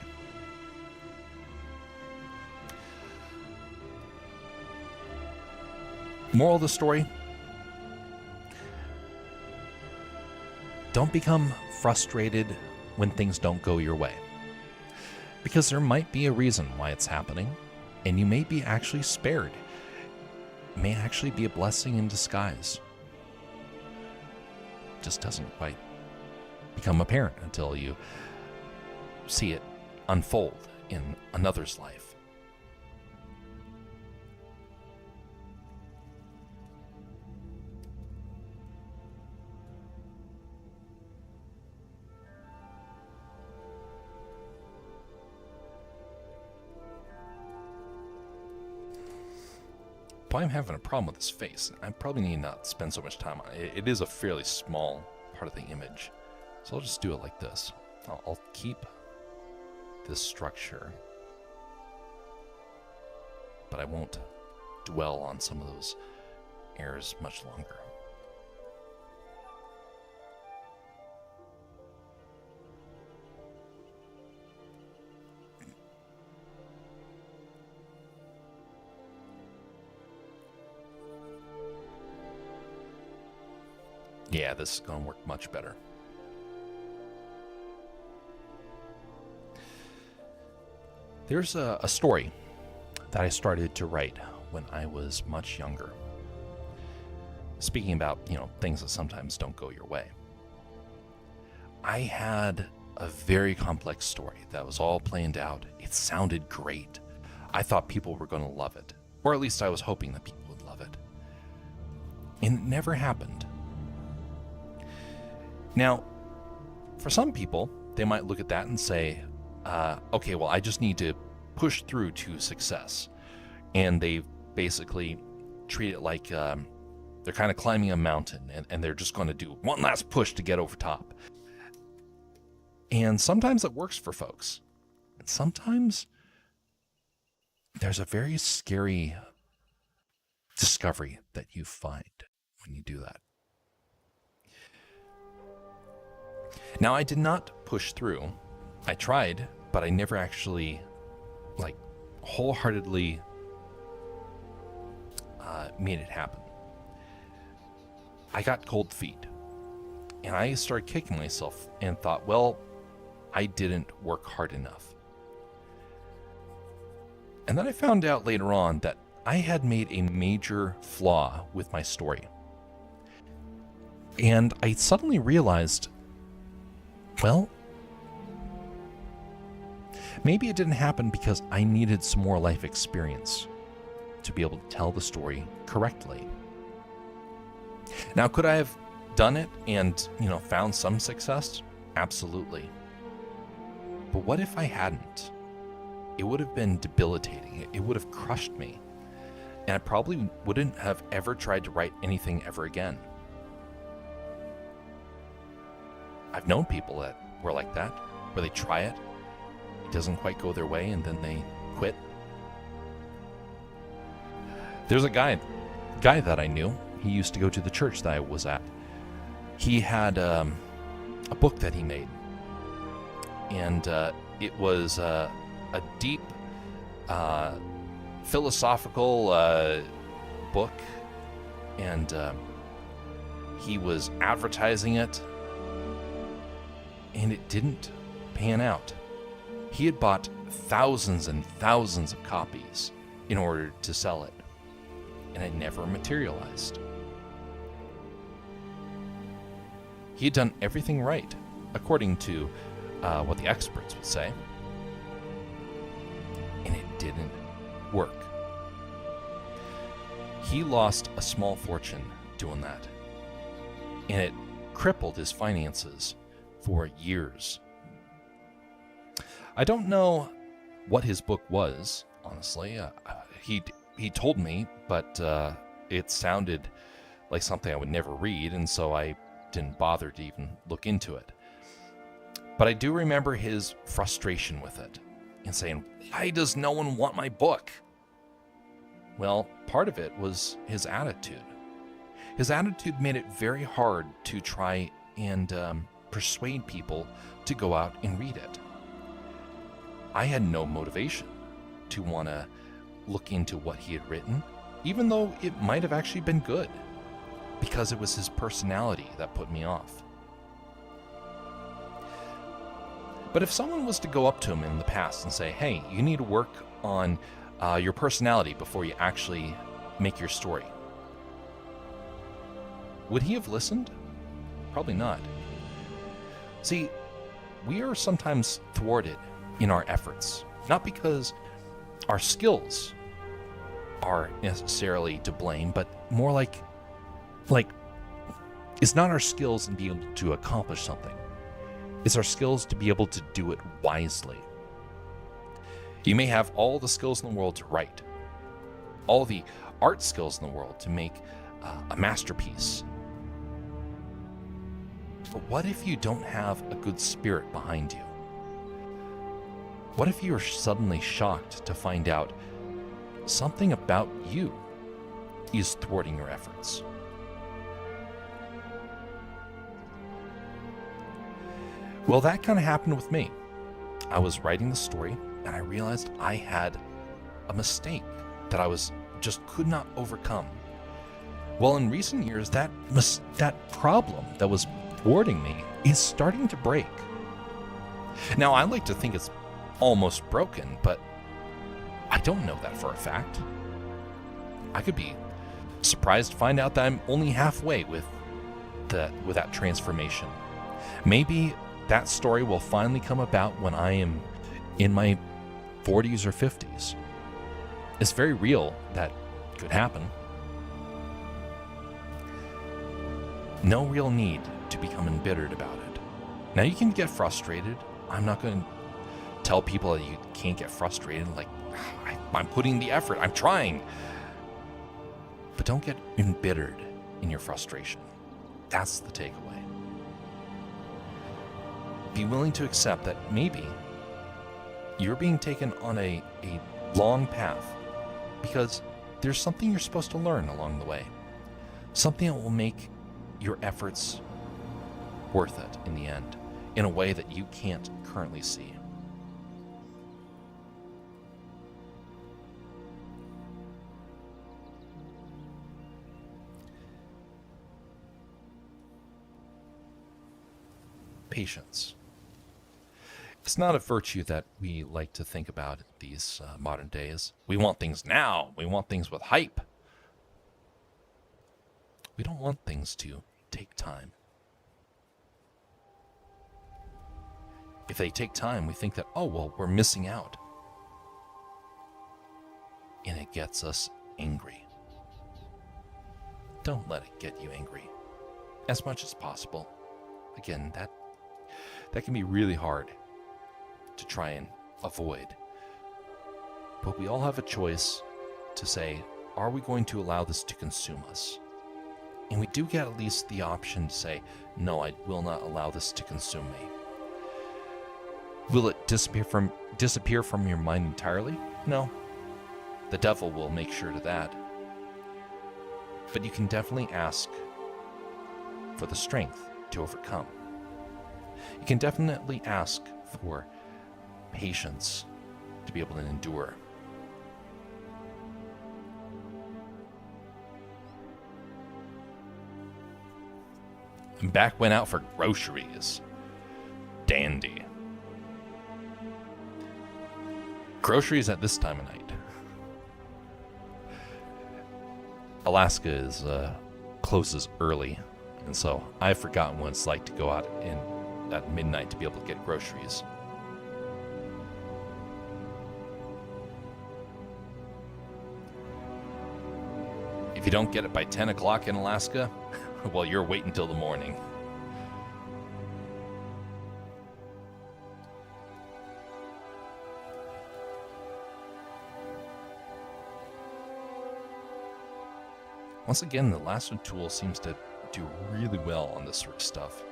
Moral of the story: don't become frustrated when things don't go your way, because there might be a reason why it's happening, and you may be actually spared. It may actually be a blessing in disguise. It just doesn't quite become apparent until you see it unfold in another's life. But I'm having a problem with his face. I probably need not spend so much time on it. It is a fairly small part of the image. So I'll just do it like this. I'll keep this structure, but I won't dwell on some of those errors much longer. Yeah, this is going to work much better. There's a story that I started to write when I was much younger. Speaking about, things that sometimes don't go your way. I had a very complex story that was all planned out. It sounded great. I thought people were going to love it. Or at least I was hoping that people would love it. And it never happened. Now, for some people, they might look at that and say, okay, well, I just need to push through to success. And they basically treat it like they're kind of climbing a mountain, and they're just going to do one last push to get over top. And sometimes it works for folks. And sometimes there's a very scary discovery that you find when you do that. Now, I did not push through. I tried, but I never actually, wholeheartedly made it happen. I got cold feet, and I started kicking myself and thought, well, I didn't work hard enough. And then I found out later on that I had made a major flaw with my story. And I suddenly realized, well, maybe it didn't happen because I needed some more life experience to be able to tell the story correctly. Now, could I have done it and, found some success? Absolutely. But what if I hadn't? It would have been debilitating. It would have crushed me. And I probably wouldn't have ever tried to write anything ever again. I've known people that were like that, where they try it, it doesn't quite go their way, and then they quit. There's a guy that I knew. He used to go to the church that I was at. He had a book that he made, and it was a deep philosophical book, and he was advertising it, and it didn't pan out. He had bought thousands and thousands of copies in order to sell it, and it never materialized. He had done everything right, according to what the experts would say, and it didn't work. He lost a small fortune doing that, and it crippled his finances for years. I don't know what his book was, honestly. He told me, but it sounded like something I would never read, and so I didn't bother to even look into it. But I do remember his frustration with it and saying, "Why does no one want my book?" Well, part of it was his attitude. His attitude made it very hard to try and persuade people to go out and read it. I had no motivation to want to look into what he had written, even though it might have actually been good, because it was his personality that put me off. But if someone was to go up to him in the past and say, "Hey, you need to work on your personality before you actually make your story," would he have listened? Probably not. See, we are sometimes thwarted in our efforts, not because our skills are necessarily to blame, but more like it's not our skills in being able to accomplish something. It's our skills to be able to do it wisely. You may have all the skills in the world to write, all the art skills in the world to make a masterpiece. But what if you don't have a good spirit behind you? What if you are suddenly shocked to find out something about you is thwarting your efforts? Well, that kind of happened with me. I was writing the story and I realized I had a mistake that I just could not overcome. Well, in recent years, that problem that was thwarting me is starting to break. Now, I like to think it's almost broken, but I don't know that for a fact. I could be surprised to find out that I'm only halfway with that transformation. Maybe that story will finally come about when I am in my 40s or 50s. It's very real that could happen. No real need to become embittered about it. Now, you can get frustrated. I'm not going to tell people that you can't get frustrated. Like, I'm putting the effort, I'm trying. But don't get embittered in your frustration. That's the takeaway. Be willing to accept that maybe you're being taken on a long path because there's something you're supposed to learn along the way. Something that will make your efforts worth it in the end, in a way that you can't currently see. Patience. It's not a virtue that we like to think about these modern days. We want things now. We want things with hype. We don't want things to take time. If they take time, we think that, oh, well, we're missing out. And it gets us angry. Don't let it get you angry. As much as possible. Again, that can be really hard to try and avoid. But we all have a choice to say, are we going to allow this to consume us? And we do get at least the option to say, no, I will not allow this to consume me. Will it disappear from your mind entirely? No. The devil will make sure to that. But you can definitely ask for the strength to overcome. You can definitely ask for patience to be able to endure. And back went out for groceries. Dandy. Groceries at this time of night. Alaska is closes early, and so I've forgotten what it's like to go out at midnight to be able to get groceries. If you don't get it by 10 o'clock in Alaska, well, you're waiting till the morning. Once again, the lasso tool seems to do really well on this sort of stuff.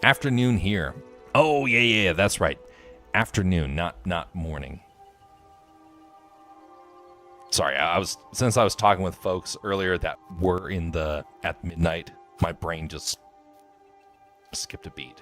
Afternoon here. Oh, yeah, that's right. Afternoon, not morning. Sorry, since I was talking with folks earlier that were at midnight, my brain just skipped a beat.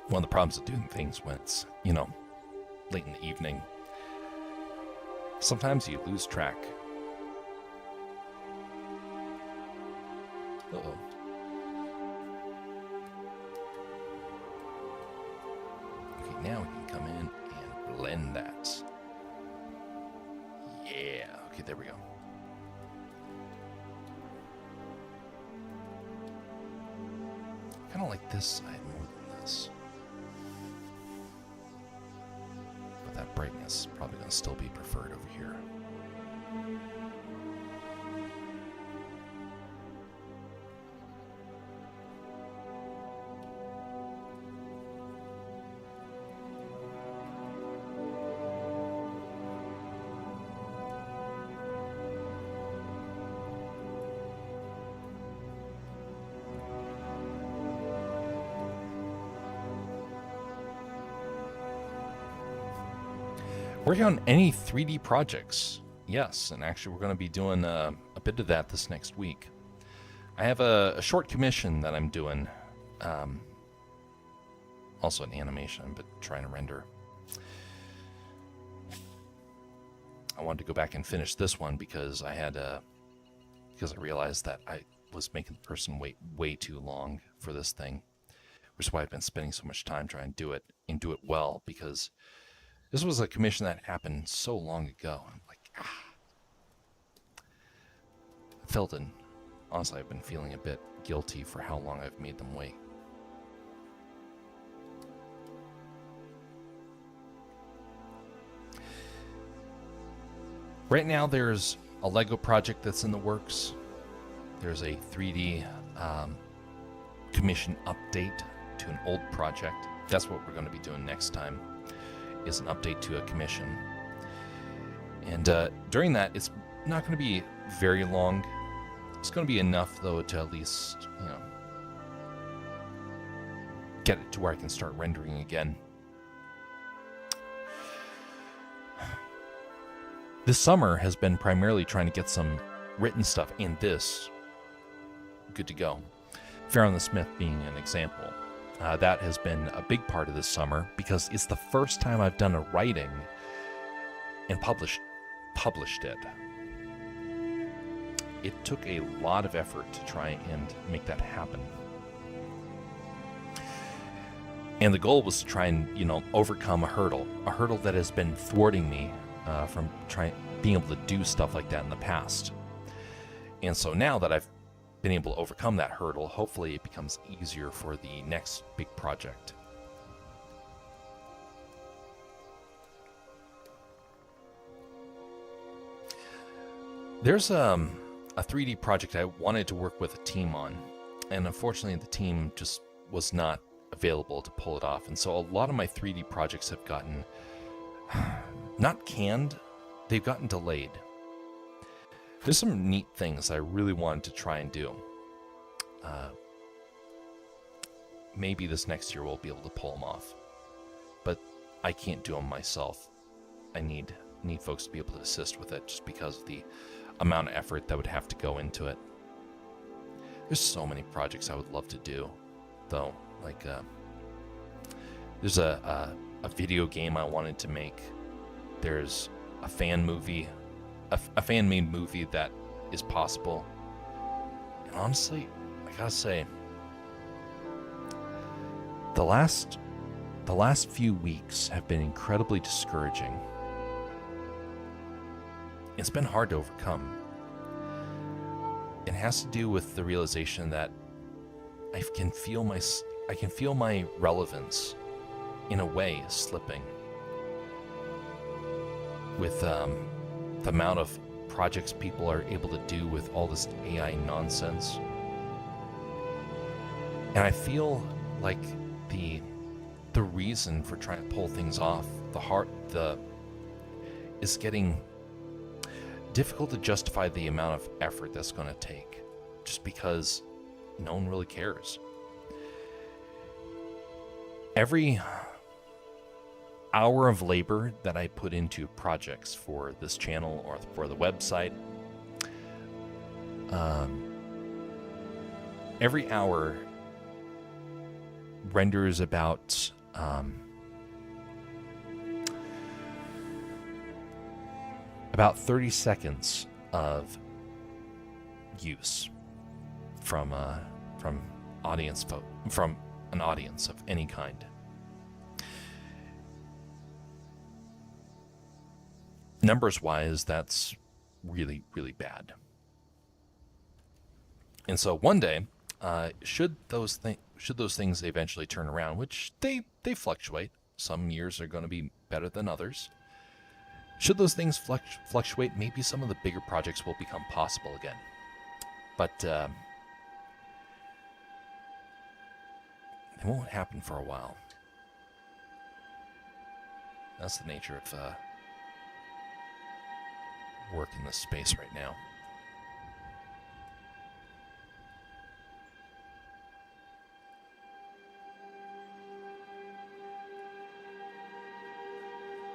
One of the problems of doing things when it's, late in the evening, sometimes you lose track. Uh-oh. Okay, now we can come in and blend that. Yeah, okay, there we go. Kind of like this side more than this. That brightness is probably going to still be preferred over here. Working on any 3D projects? Yes, and actually we're going to be doing a bit of that this next week. I have a short commission that I'm doing. Also an animation I've been trying to render. I wanted to go back and finish this one because I realized that I was making the person wait way too long for this thing. Which is why I've been spending so much time trying to do it and do it well, because this was a commission that happened so long ago. I'm like, honestly, I've been feeling a bit guilty for how long I've made them wait. Right now, there's a Lego project that's in the works. There's a 3D commission update to an old project. That's what we're going to be doing next time. Is an update to a commission. And during that, it's not going to be very long. It's going to be enough, though, to at least, get it to where I can start rendering again. This summer has been primarily trying to get some written stuff in this good to go. Pharaoh and the Smith being an example. That has been a big part of this summer because it's the first time I've done a writing and published it. It took a lot of effort to try and make that happen. And the goal was to try and, overcome a hurdle that has been thwarting me from being able to do stuff like that in the past. And so now that I've been able to overcome that hurdle, hopefully it becomes easier for the next big project. There's a 3D project I wanted to work with a team on, and unfortunately the team just was not available to pull it off. And so a lot of my 3D projects have gotten not canned, they've gotten delayed. There's some neat things I really wanted to try and do. Maybe this next year we'll be able to pull them off. But I can't do them myself. I need folks to be able to assist with it just because of the amount of effort that would have to go into it. There's so many projects I would love to do, though. Like, there's a video game I wanted to make. There's a fan movie, a fan-made movie that is possible. And honestly, I gotta say, the last few weeks have been incredibly discouraging. It's been hard to overcome. It has to do with the realization that I can feel my relevance in a way slipping. with the amount of projects people are able to do with all this AI nonsense. And I feel like the reason for trying to pull things off, is getting difficult to justify the amount of effort that's going to take, just because no one really cares. Every hour of labor that I put into projects for this channel or for the website, every hour renders about about 30 seconds of use from an audience of any kind. Numbers wise, that's really, really bad. And so one day, should those things eventually turn around, which they fluctuate. Some years are going to be better than others. Should those things fluctuate, maybe some of the bigger projects will become possible again. But it won't happen for a while. That's the nature of work in this space right now.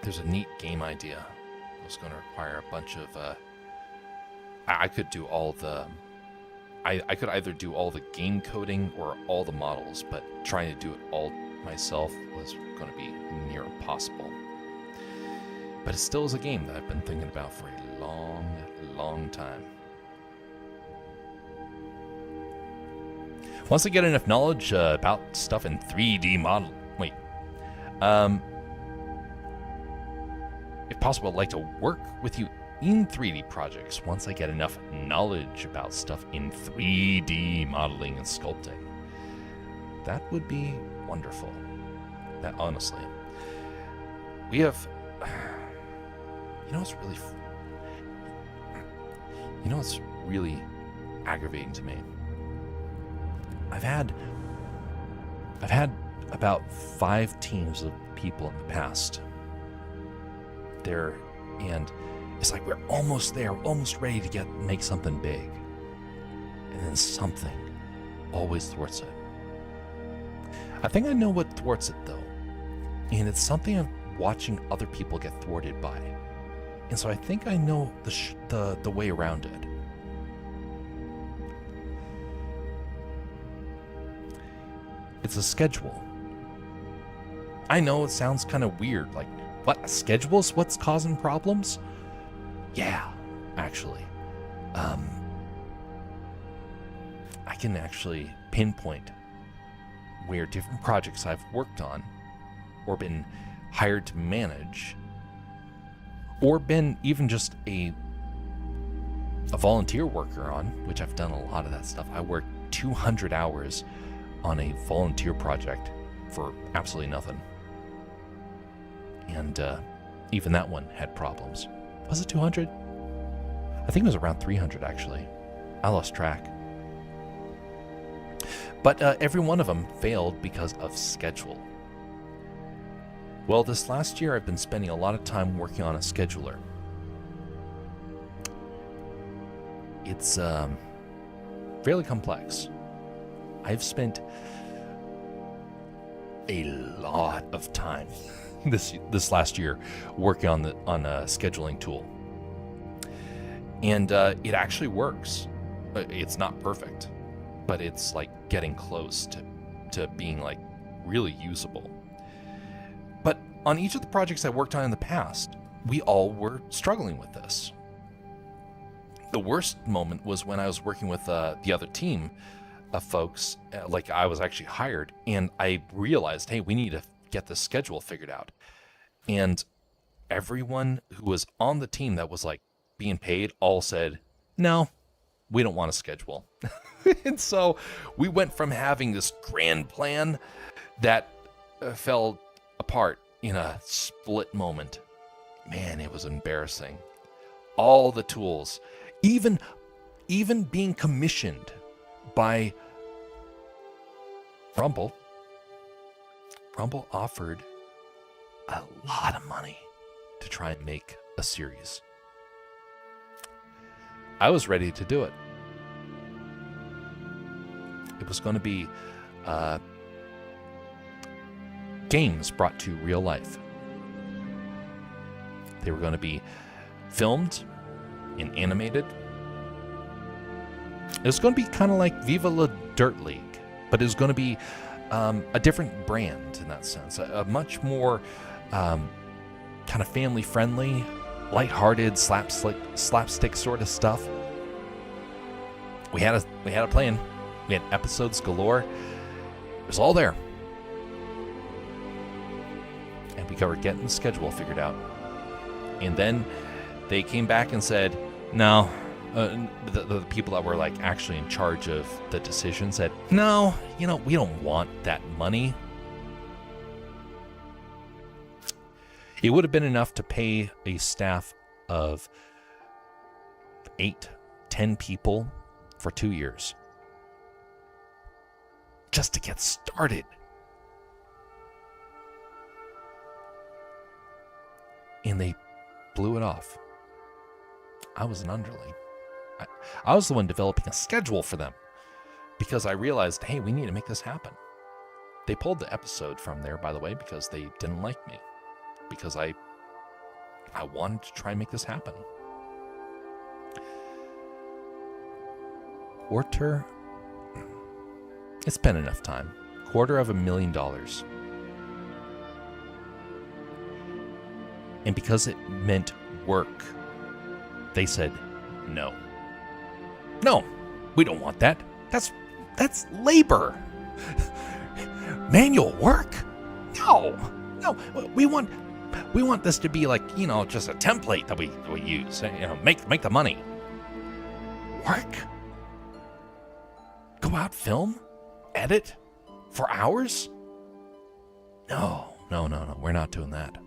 There's a neat game idea. It's going to require a bunch of I could do all the I could either do all the game coding or all the models, but trying to do it all myself was going to be near impossible. But it still is a game that I've been thinking about for a long, long time. Once I get enough knowledge about stuff in 3D model, if possible, I'd like to work with you in 3D projects once I get enough knowledge about stuff in 3D modeling and sculpting. That would be wonderful. That, honestly. We have... You know what's really aggravating to me? I've had about 5 teams of people in the past there, and it's like we're almost there, almost ready to make something big, and then something always thwarts it. I think I know what thwarts it though, and it's something I'm watching other people get thwarted by, and so I think I know the way around it. It's a schedule. I know it sounds kind of weird, like, what, schedules? What's causing problems? Yeah, actually. I can actually pinpoint where different projects I've worked on or been hired to manage or been even just a volunteer worker on, which I've done a lot of that stuff. I worked 200 hours on a volunteer project for absolutely nothing. And even that one had problems. Was it 200? I think it was around 300, actually. I lost track. But every one of them failed because of schedule. Well, this last year I've been spending a lot of time working on a scheduler. It's fairly complex. I've spent a lot of time this last year working on a scheduling tool, and it actually works. It's not perfect, but it's like getting close to being like really usable. But on each of the projects I worked on in the past, we all were struggling with this. The worst moment was when I was working with the other team of folks, like I was actually hired, and I realized, hey, we need to get this schedule figured out. And everyone who was on the team that was like being paid all said, no, we don't want a schedule. And so we went from having this grand plan that fell apart in a split moment. Man, it was embarrassing. All the tools, even being commissioned by Rumble. Rumble offered a lot of money to try and make a series. I was ready to do it. It was going to be games brought to real life. They were going to be filmed and animated. It was going to be kind of like Viva La Dirt League, but it was going to be a different brand in that sense, a much more kind of family-friendly, lighthearted, slapstick sort of stuff. We had a plan. We had episodes galore. It was all there, and we were getting the schedule figured out. And then they came back and said, no. The people that were like actually in charge of the decision said, no, we don't want that money. It would have been enough to pay a staff of 8-10 people for 2 years just to get started. And they blew it off. I was an underling. I was the one developing a schedule for them because I realized, hey, we need to make this happen. They pulled the episode from there, by the way, because they didn't like me. Because I wanted to try and make this happen. It's been enough time. $250,000. And because it meant work, they said, no. No, we don't want that. That's labor. Manual work? No. We want this to be like, just a template that we use. Make the money. Work? Go out, film, edit for hours? No. We're not doing that.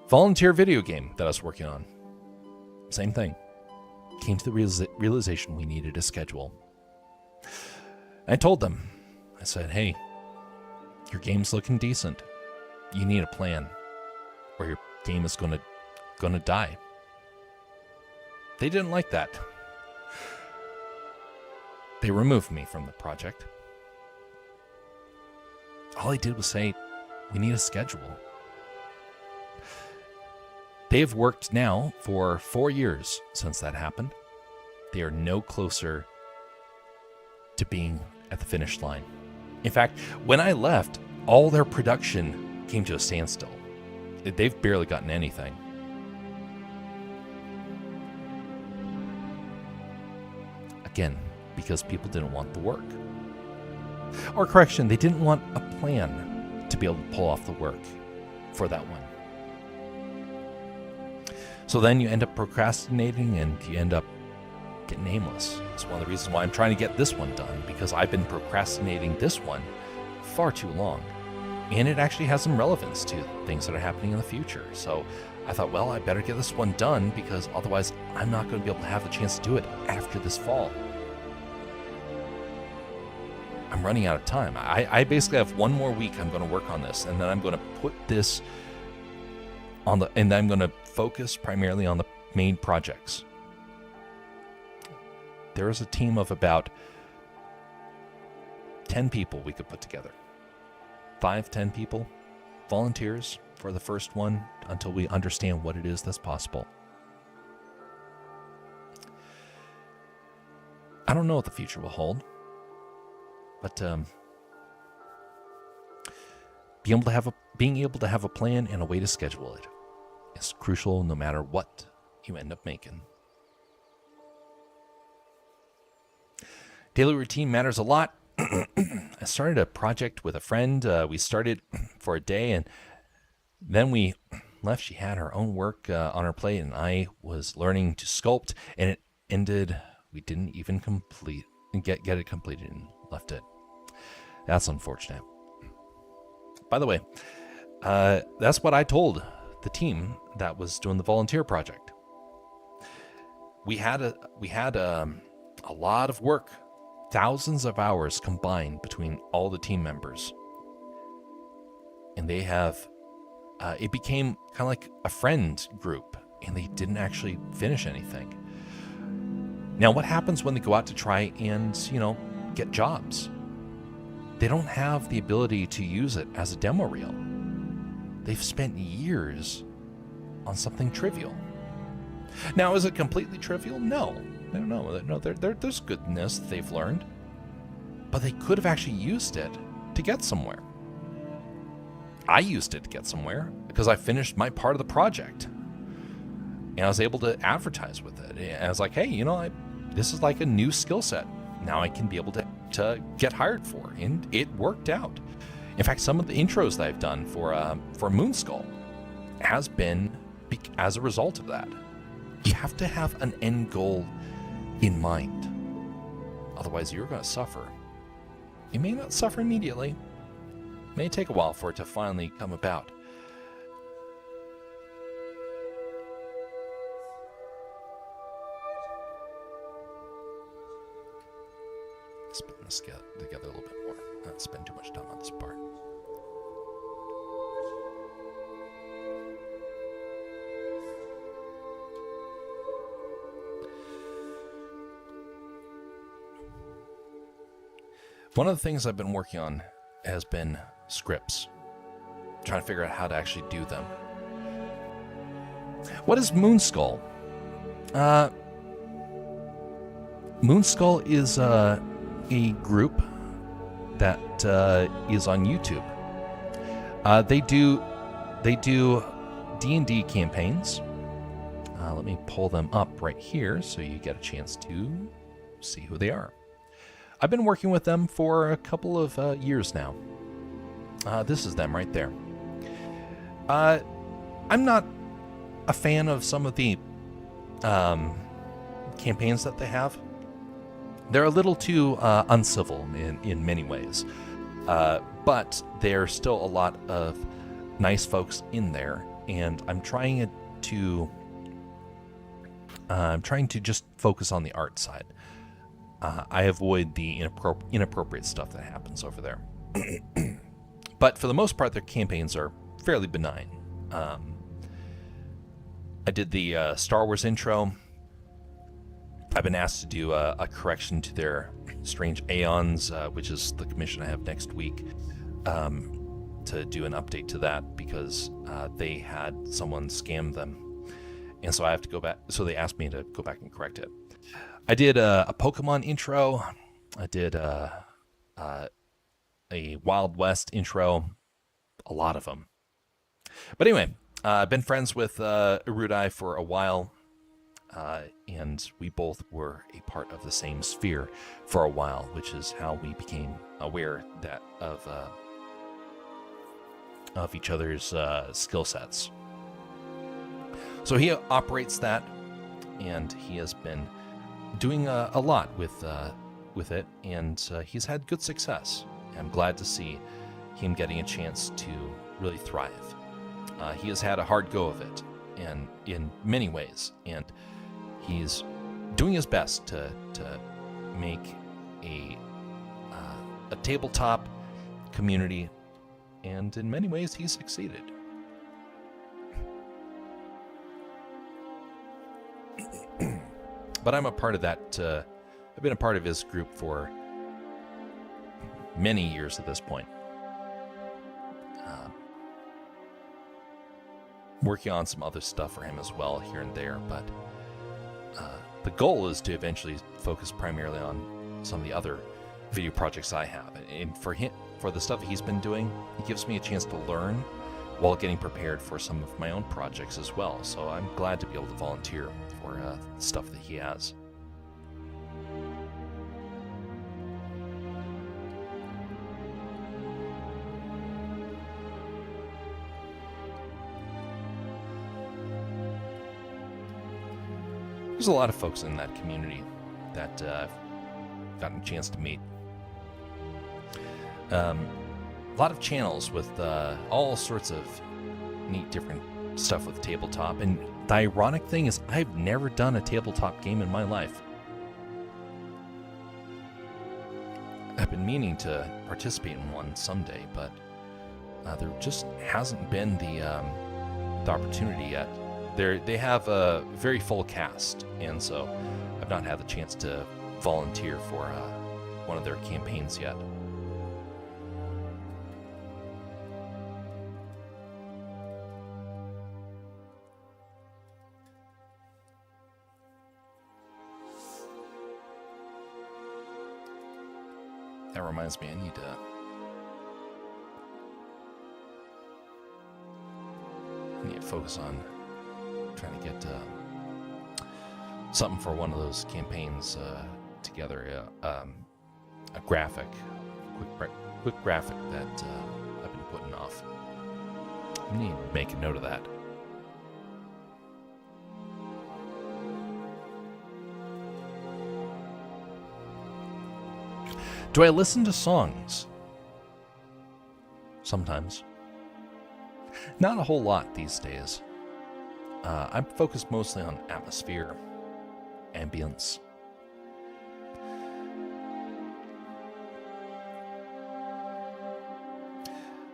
Volunteer video game that I was working on. Same thing. Came to the realization we needed a schedule. I told them, I said, hey, your game's looking decent. You need a plan or your game is gonna die. They didn't like that. They removed me from the project. All I did was say, we need a schedule. They have worked now for 4 years since that happened. They are no closer to being at the finish line. In fact, when I left, all their production came to a standstill. They've barely gotten anything. Again, because people didn't want the work. Or correction, they didn't want a plan to be able to pull off the work for that one. So then you end up procrastinating and you end up getting aimless. It's one of the reasons why I'm trying to get this one done, because I've been procrastinating this one far too long. And it actually has some relevance to things that are happening in the future. So I thought, well, I better get this one done because otherwise I'm not going to be able to have the chance to do it after this fall. I'm running out of time. I basically have 1 more week I'm going to work on this, and then I'm going to put this on and I'm going to focus primarily on the main projects. There is a team of about 10 people we could put together. 5-10 people, volunteers for the first one until we understand what it is that's possible. I don't know what the future will hold, but being able to have a plan and a way to schedule it is crucial no matter what you end up making. Daily routine matters a lot. I started a project with a friend. We started for a day, and then we left. She had her own work on her plate, and I was learning to sculpt, and it ended. We didn't even get it completed in left it. That's unfortunate. By the way, that's what I told the team that was doing the volunteer project. We had a lot of work, thousands of hours combined between all the team members, and they have it became kind of like a friend group, and they didn't actually finish anything. Now, what happens when they go out to try and, get jobs? They don't have the ability to use it as a demo reel. They've spent years on something trivial. Now, is it completely trivial? No. No, there's goodness that they've learned. But they could have actually used it to get somewhere. I used it to get somewhere because I finished my part of the project. And I was able to advertise with it. And I was like, hey, this is like a new skill set. Now I can be able to get hired for. And it worked out. In fact, some of the intros that I've done for Moonskull has been as a result of that. You have to have an end goal in mind. Otherwise, you're going to suffer. You may not suffer immediately. It may take a while for it to finally come about. Spin this together a little bit more. Not spend too much time on this part. One of the things I've been working on has been scripts. Trying to figure out how to actually do them. What is Moonskull? Moonskull is a group that is on YouTube. They do D&D campaigns. Let me pull them up right here so you get a chance to see who they are. I've been working with them for a couple of years now. This is them right there. I'm not a fan of some of the campaigns that they have. They're a little too uncivil in many ways. But there's still a lot of nice folks in there, and I'm trying to just focus on the art side. I avoid the inappropriate stuff that happens over there. But for the most part, their campaigns are fairly benign. I did the Star Wars intro. I've been asked to do a correction to their Strange Aeons, which is the commission I have next week, to do an update to that because they had someone scam them. And so I have to go back. So they asked me to go back and correct it. I did a Pokemon intro. I did a Wild West intro. A lot of them. But anyway, I've been friends with Erudai for a while. And we both were a part of the same sphere for a while, which is how we became aware of each other's skill sets. So he operates that, and he has been doing a lot with it, and he's had good success. I'm glad to see him getting a chance to really thrive. He has had a hard go of it, and in many ways, and he's doing his best to make a tabletop community, and in many ways he's succeeded. But I'm a part of that. I've been a part of his group for many years at this point. Working on some other stuff for him as well here and there, but the goal is to eventually focus primarily on some of the other video projects I have. And for the stuff he's been doing, it gives me a chance to learn while getting prepared for some of my own projects as well. So I'm glad to be able to volunteer for the stuff that he has. There's a lot of folks in that community that I've gotten a chance to meet. A lot of channels with all sorts of neat different stuff with tabletop. And the ironic thing is I've never done a tabletop game in my life. I've been meaning to participate in one someday, but there just hasn't been the opportunity yet. They have a very full cast, and so I've not had the chance to volunteer for one of their campaigns yet. That reminds me, I need to focus on trying to get something for one of those campaigns together. A graphic, quick graphic that I've been putting off. I need to make a note of that. Do I listen to songs? Sometimes. Not a whole lot these days. I'm focused mostly on atmosphere, ambience.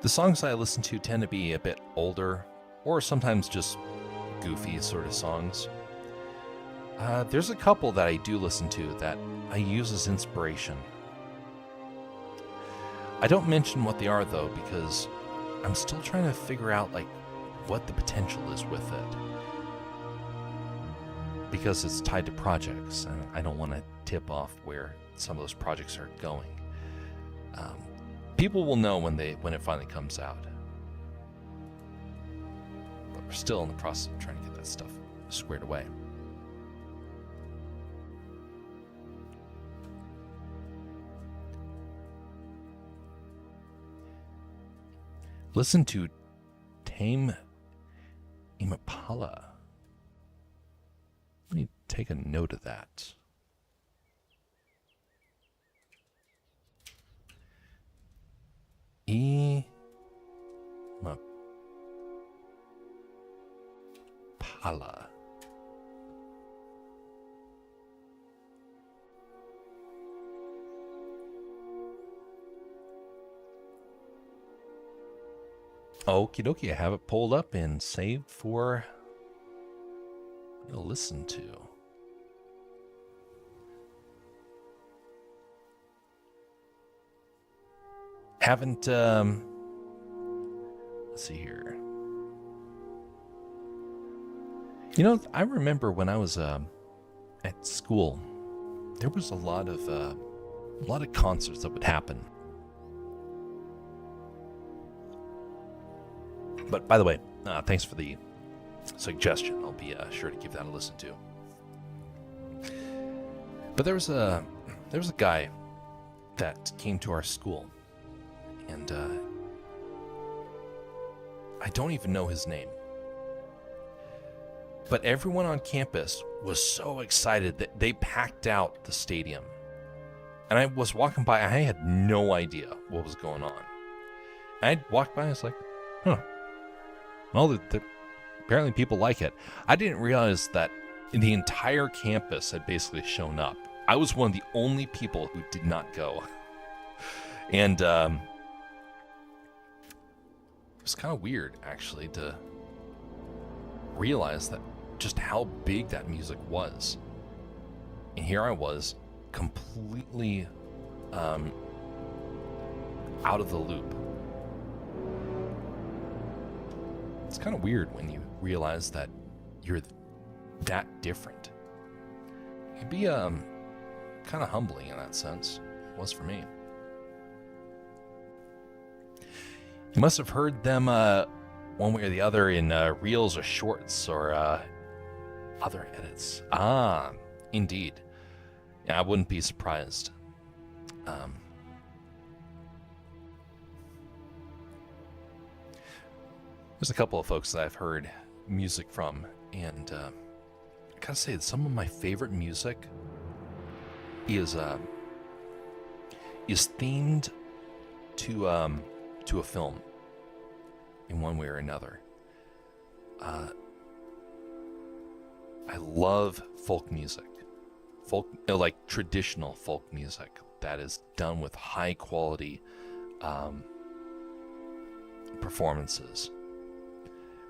The songs I listen to tend to be a bit older, or sometimes just goofy sort of songs. There's a couple that I do listen to that I use as inspiration. I don't mention what they are though, because I'm still trying to figure out what the potential is with it. Because it's tied to projects, and I don't want to tip off where some of those projects are going. People will know when it finally comes out. But we're still in the process of trying to get that stuff squared away. Listen to Tame Impala. Let me take a note of that. Impala. Okie dokie, I have it pulled up and saved for you to listen to. Haven't, let's see here. You know, I remember when I was at school, there was a lot of concerts that would happen. But by the way, thanks for the suggestion. I'll be sure to give that a listen to. But there was a guy that came to our school, and I don't even know his name. But everyone on campus was so excited that they packed out the stadium. And I was walking by, I had no idea what was going on. I walked by, and I was like, huh. Well, apparently people like it. I didn't realize that the entire campus had basically shown up. I was one of the only people who did not go. And it was kind of weird, actually, to realize that just how big that music was. And here I was, completely out of the loop. It's kind of weird when you realize that you're that different. It can be kind of humbling in that sense. It was for me. You must have heard them one way or the other in reels or shorts or other edits. Ah, indeed. Yeah, I wouldn't be surprised. There's a couple of folks that I've heard music from, and I gotta say that some of my favorite music is themed to a film in one way or another. I love folk music, like traditional folk music that is done with high quality performances.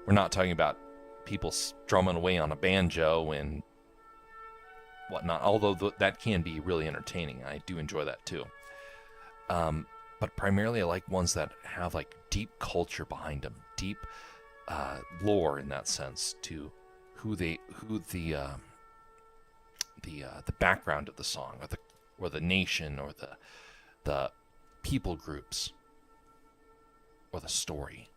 We're not talking about people strumming away on a banjo and whatnot, although that can be really entertaining. I do enjoy that too. But primarily I like ones that have like deep culture behind them, deep lore in that sense to who the background of the song, or the nation, or the people groups, or the story.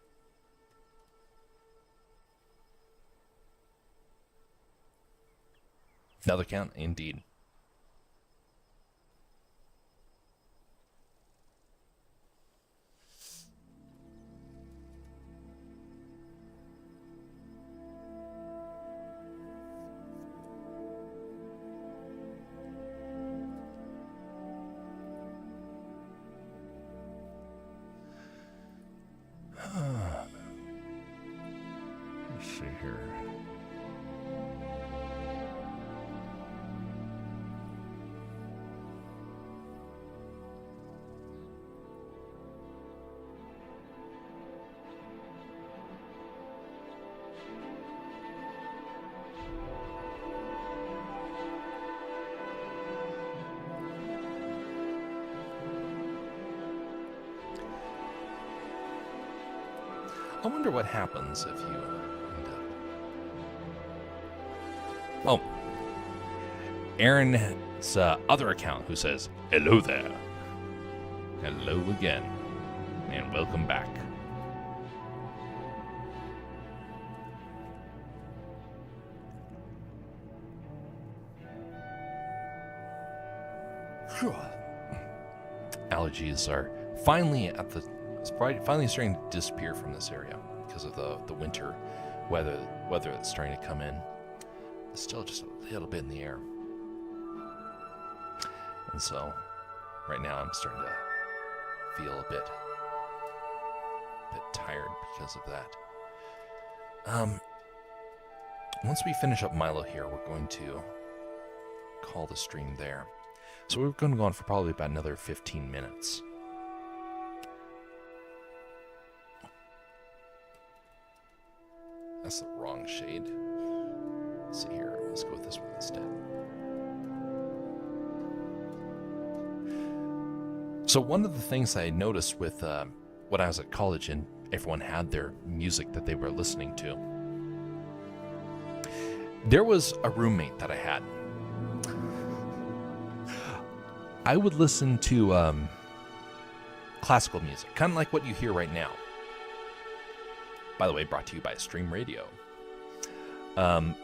Another count, indeed. Let's see here. I wonder what happens if you end up... Oh. Aaron's other account who says, "Hello there. Hello again. And welcome back." Allergies are finally starting to disappear from this area because of the winter weather that's starting to come in. It's still just a little bit in the air. And so right now I'm starting to feel a bit tired because of that. Once we finish up Milo here, we're going to call the stream there. So we're going to go on for probably about another 15 minutes. That's the wrong shade. Let's see here. Let's go with this one instead. So one of the things I noticed with when I was at college and everyone had their music that they were listening to, there was a roommate that I had. I would listen to classical music, kind of like what you hear right now. By the way, brought to you by Stream Radio. I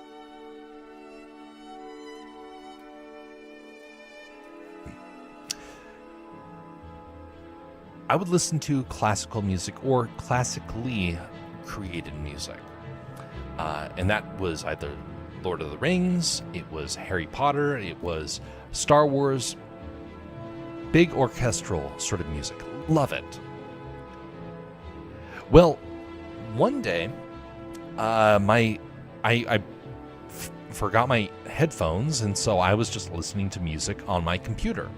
would listen to classical music or classically created music. And that was either Lord of the Rings, it was Harry Potter, it was Star Wars. Big orchestral sort of music. Love it. Well, one day, I forgot my headphones, and so I was just listening to music on my computer.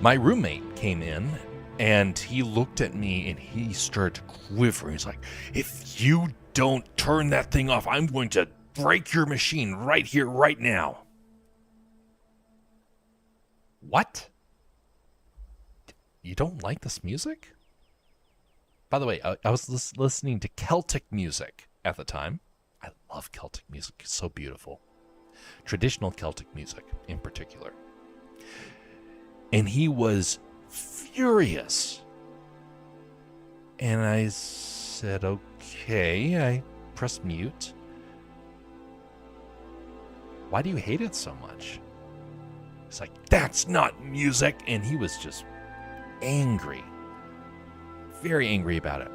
My roommate came in, and he looked at me, and he started quivering. He's like, "If you don't turn that thing off, I'm going to break your machine right here, right now." What? You don't like this music? By the way, I was listening to Celtic music at the time. I love Celtic music. It's so beautiful. Traditional Celtic music in particular. And he was furious. And I said, okay. I pressed mute. Why do you hate it so much? It's like, that's not music. And he was just angry. Very angry about it.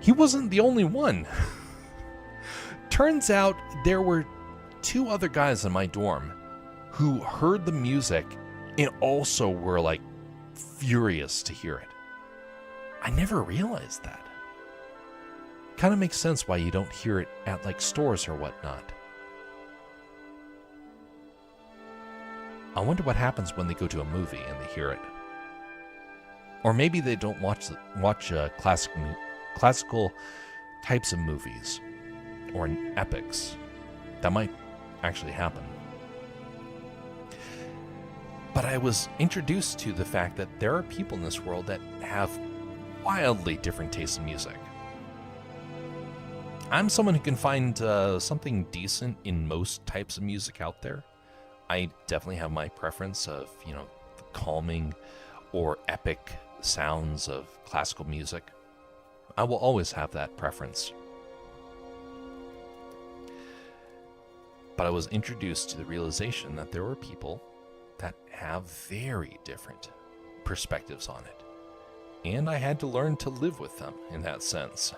He wasn't the only one. Turns out there were two other guys in my dorm who heard the music and also were like furious to hear it. I never realized that. Kind of makes sense why you don't hear it at like stores or whatnot. I wonder what happens when they go to a movie and they hear it. Or maybe they don't watch classical types of movies or in epics. That might actually happen. But I was introduced to the fact that there are people in this world that have wildly different tastes in music. I'm someone who can find something decent in most types of music out there. I definitely have my preference of, the calming or epic sounds of classical music. I will always have that preference. But I was introduced to the realization that there were people that have very different perspectives on it. And I had to learn to live with them in that sense.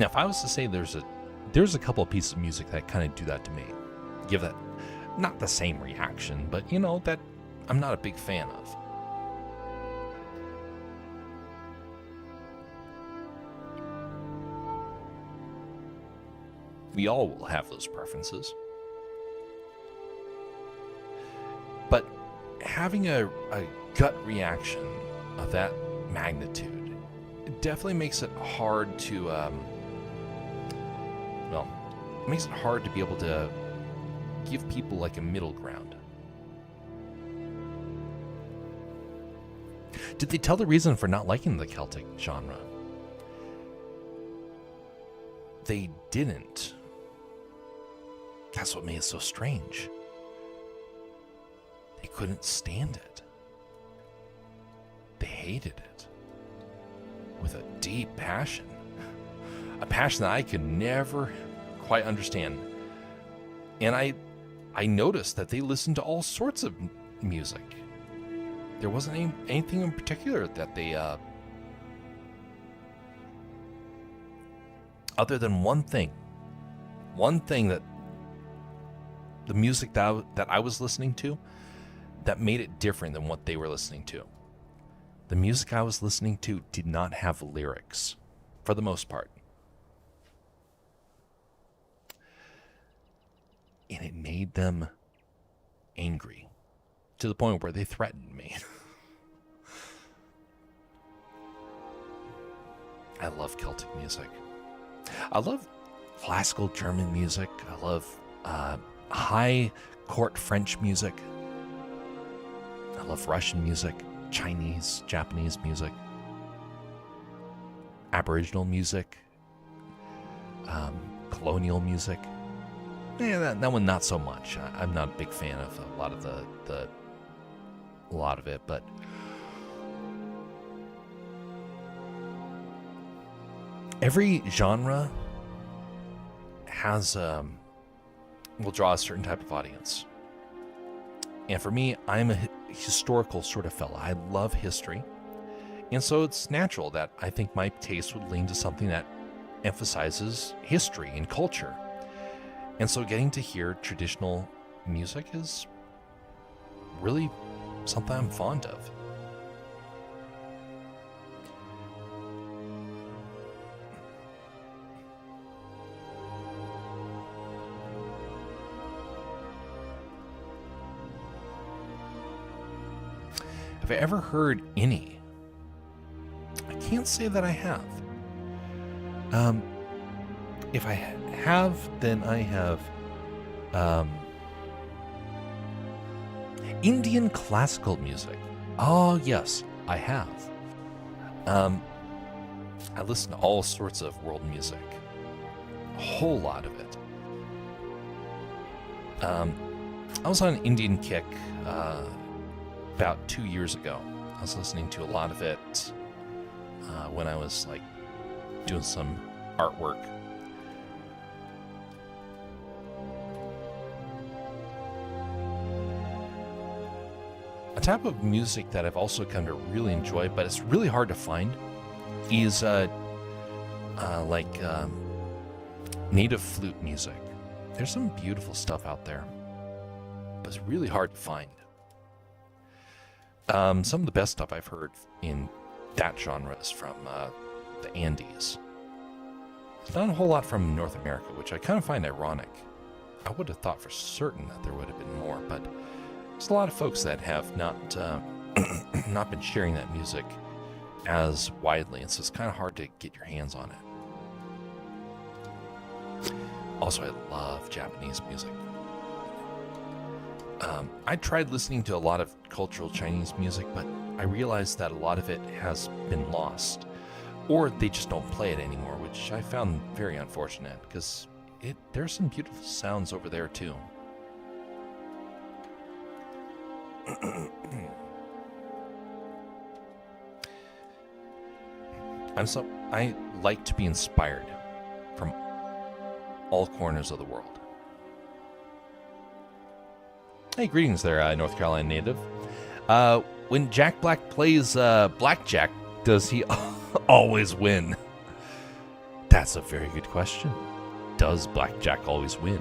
Now, if I was to say there's a couple of pieces of music that kind of do that to me, give that not the same reaction, but that I'm not a big fan of. We all will have those preferences. But having a gut reaction of that magnitude, it definitely makes it hard to it makes it hard to be able to give people like a middle ground. Did they tell the reason for not liking the Celtic genre? They didn't. That's what made it so strange. They couldn't stand it. They hated it with a deep passion. A passion that I could never quite understand. And I noticed that they listened to all sorts of music. There wasn't anything in particular that they other than one thing that the music that I was listening to that made it different than what they were listening to. The music I was listening to did not have lyrics, for the most part. And it made them angry, to the point where they threatened me. I love Celtic music. I love classical German music. I love high court French music. I love Russian music, Chinese, Japanese music, Aboriginal music, colonial music. Yeah, that one not so much. I'm not a big fan of a lot of it, but every genre has will draw a certain type of audience. And for me, I'm a historical sort of fella. I love history. And so it's natural that I think my taste would lean to something that emphasizes history and culture. And so getting to hear traditional music is really something I'm fond of. Have I ever heard any? I can't say that I have. If I have, then I have Indian classical music. Oh, yes, I have. I listen to all sorts of world music. A whole lot of it. I was on an Indian kick about 2 years ago. I was listening to a lot of it when I was like doing some artwork. A type of music that I've also come to really enjoy, but it's really hard to find, is native flute music. There's some beautiful stuff out there, but it's really hard to find. Some of the best stuff I've heard in that genre is from the Andes. There's not a whole lot from North America, which I kind of find ironic. I would have thought for certain that there would have been more, but there's a lot of folks that have not not been sharing that music as widely, and so it's kind of hard to get your hands on it. Also, I love Japanese music. I tried listening to a lot of cultural Chinese music, but I realized that a lot of it has been lost, or they just don't play it anymore, which I found very unfortunate, because there's some beautiful sounds over there too. I like to be inspired from all corners of the world. Hey, greetings there, North Carolina native. When Jack Black plays blackjack, does he always win? That's a very good question. Does blackjack always win?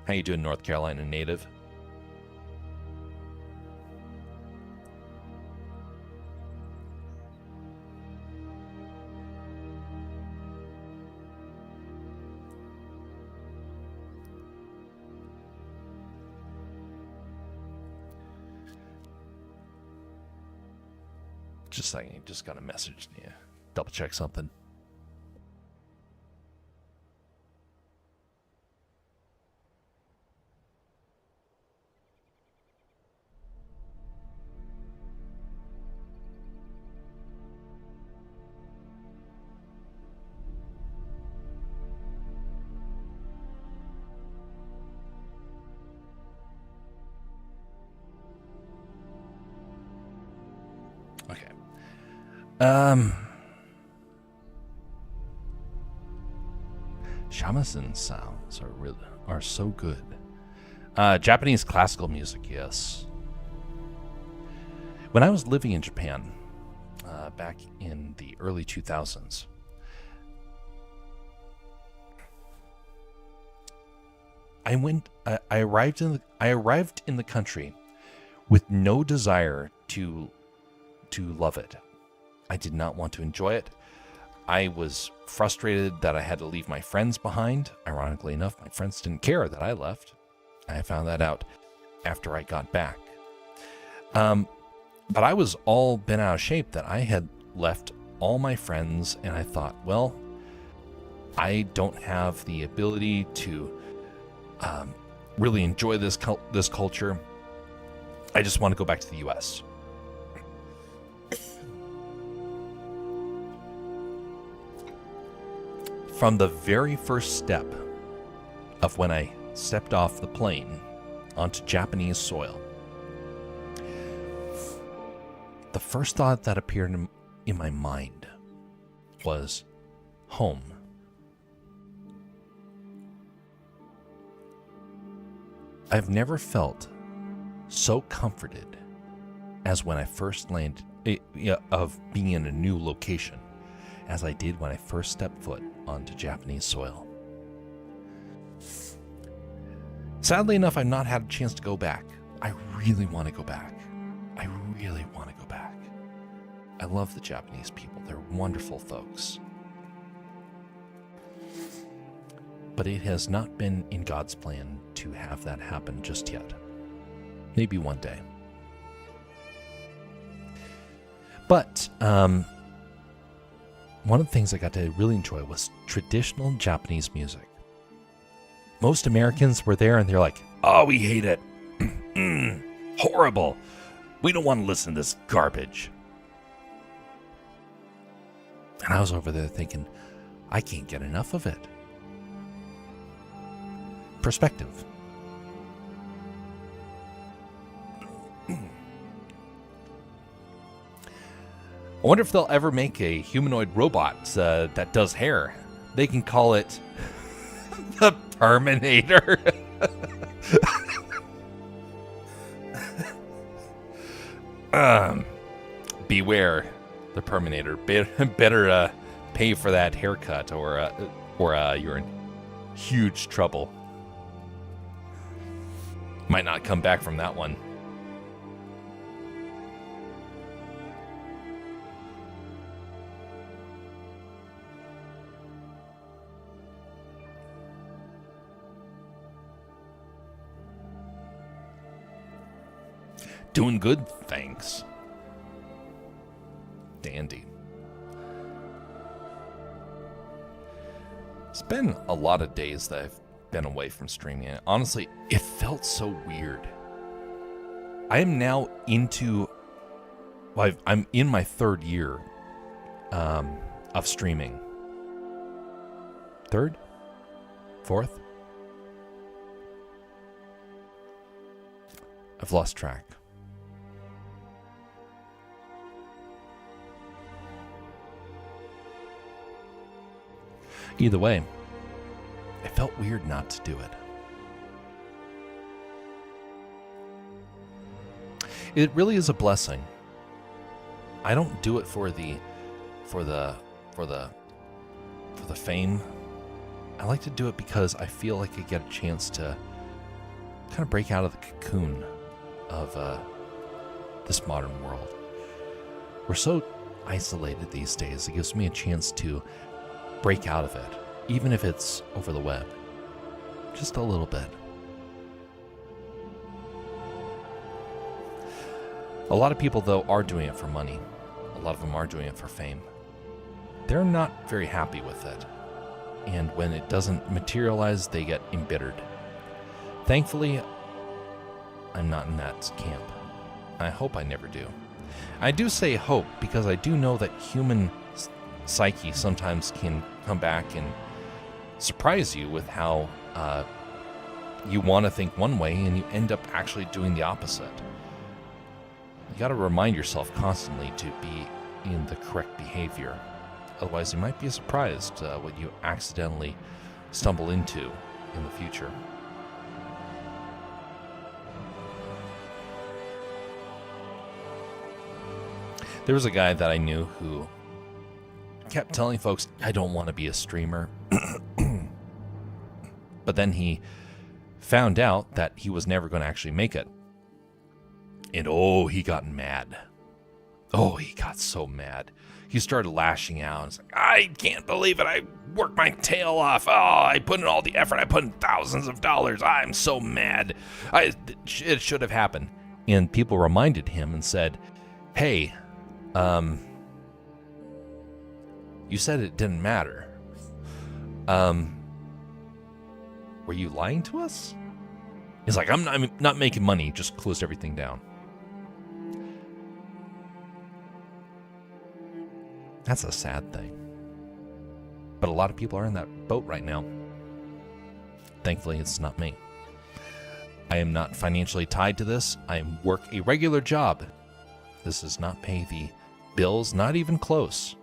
How you doing, North Carolina native? Just a second, just got a message. Yeah, double check something. Shamisen sounds are so good. Japanese classical music, yes. When I was living in Japan, back in the early 2000s, I arrived in the country with no desire to love it. I did not want to enjoy it. I was frustrated that I had to leave my friends behind. Ironically enough, my friends didn't care that I left. I found that out after I got back. But I was all bent out of shape that I had left all my friends, and I thought, well, I don't have the ability to really enjoy this culture. I just want to go back to the U.S. From the very first step of when I stepped off the plane onto Japanese soil, the first thought that appeared in my mind was home. I've never felt so comforted as when I first landed, of being in a new location, as I did when I first stepped foot onto Japanese soil. Sadly enough, I've not had a chance to go back. I really want to go back. I really want to go back. I love the Japanese people. They're wonderful folks. But it has not been in God's plan to have that happen just yet. Maybe one day. But one of the things I got to really enjoy was traditional Japanese music. Most Americans were there and they're like, oh, we hate it. Horrible. We don't want to listen to this garbage. And I was over there thinking, I can't get enough of it. Perspective. I wonder if they'll ever make a humanoid robot that does hair. They can call it the Terminator. Beware, the Terminator. Better pay for that haircut, or you're in huge trouble. Might not come back from that one. Doing good, thanks. Dandy. It's been a lot of days that I've been away from streaming. And honestly, it felt so weird. I am now I'm in my 3rd year of streaming. 3rd? 4th? I've lost track. Either way, it felt weird not to do it. It really is a blessing. I don't do it for the fame. I like to do it because I feel like I get a chance to kind of break out of the cocoon of this modern world. We're so isolated these days. It gives me a chance to break out of it, even if it's over the web. Just a little bit. A lot of people, though, are doing it for money. A lot of them are doing it for fame. They're not very happy with it. And when it doesn't materialize, they get embittered. Thankfully, I'm not in that camp. I hope I never do. I do say hope because I do know that human psyche sometimes can come back and surprise you with how you want to think one way and you end up actually doing the opposite. You got to remind yourself constantly to be in the correct behavior. Otherwise, you might be surprised what you accidentally stumble into in the future. There was a guy that I knew who kept telling folks, I don't want to be a streamer. But then he found out that he was never going to actually make it. And he got mad. Oh, he got so mad. He started lashing out. It's like, I can't believe it. I worked my tail off. Oh, I put in all the effort. I put in thousands of dollars. I'm so mad. It should have happened. And people reminded him and said, hey, you said it didn't matter. Were you lying to us? He's like, I'm not making money. Just closed everything down. That's a sad thing. But a lot of people are in that boat right now. Thankfully, it's not me. I am not financially tied to this. I work a regular job. This does not pay the bills, not even close.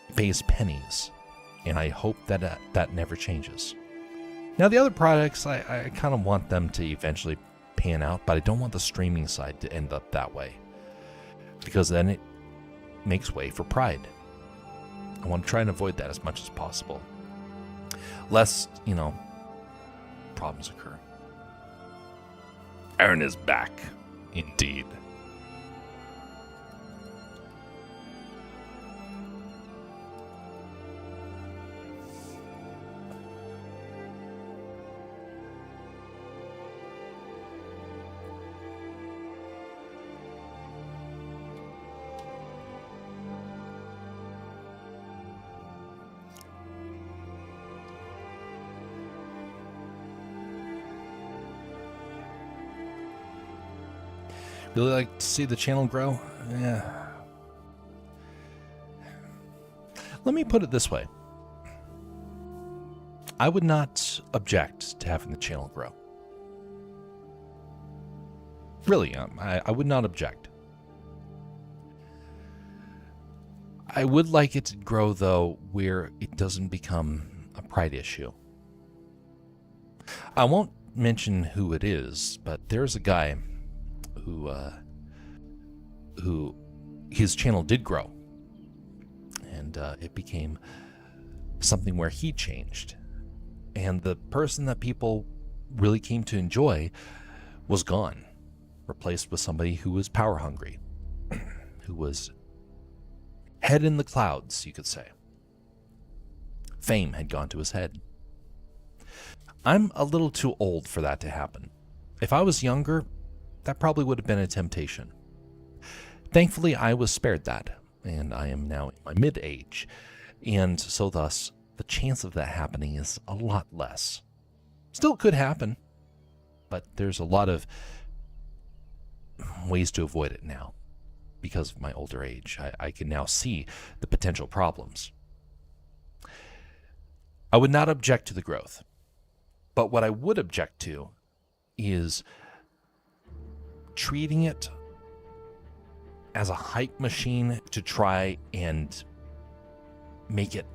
It pays pennies. And I hope that that never changes. Now, the other products, I kind of want them to eventually pan out, but I don't want the streaming side to end up that way. Because then it makes way for pride. I want to try and avoid that as much as possible. Lest, problems occur. Aaron is back, indeed. Really like to see the channel grow? Yeah. Let me put it this way. I would not object to having the channel grow. Really, I would not object. I would like it to grow, though, where it doesn't become a pride issue. I won't mention who it is, but there's a guy who his channel did grow, and it became something where he changed, and the person that people really came to enjoy was gone, replaced with somebody who was power hungry, who was head in the clouds, you could say. Fame had gone to his head. I'm a little too old for that to happen. If I was younger, that probably would have been a temptation. Thankfully, I was spared that, and I am now in my mid-age, and so thus, the chance of that happening is a lot less. Still could happen, but there's a lot of ways to avoid it now. Because of my older age, I can now see the potential problems. I would not object to the growth, but what I would object to is treating it as a hype machine to try and make it,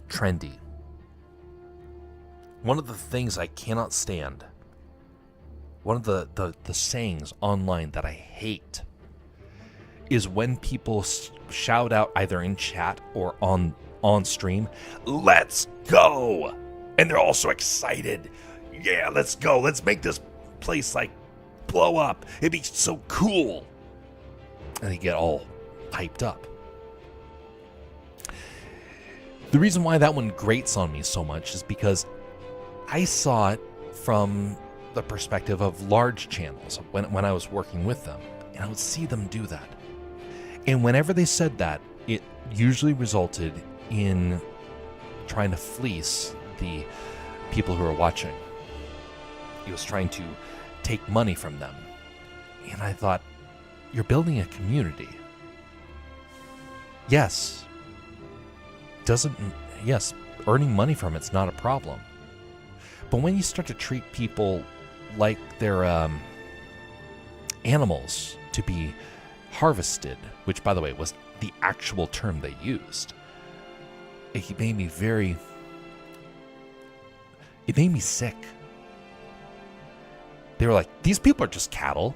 trendy. One of the things I cannot stand, one of the sayings online that I hate, is when people shout out either in chat or on stream, "Let's go!" And they're all so excited. "Yeah, let's go. Let's make this place blow up. It'd be so cool." And they get all hyped up. The reason why that one grates on me so much is because I saw it from the perspective of large channels when I was working with them, and I would see them do that. And whenever they said that, it usually resulted in trying to fleece the people who are watching. It was trying to take money from them. And I thought, you're building a community. Yes, earning money from it's not a problem. But when you start to treat people like they're animals to be harvested, which, by the way, was the actual term they used, it made me sick. They were like, these people are just cattle.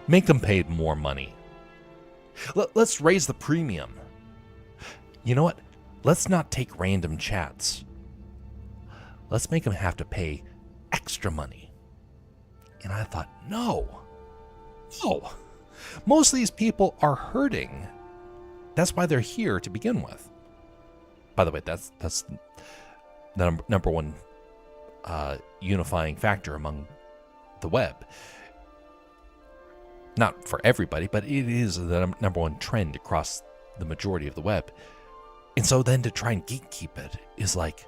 Make them pay more money. Let's raise the premium. You know what? Let's not take random chats. Let's make them have to pay extra money. And I thought, no. Most of these people are hurting. That's why they're here to begin with. By the way, that's the number one unifying factor among the web. Not for everybody, but it is the number one trend across the majority of the web. And so then to try and gatekeep it is like,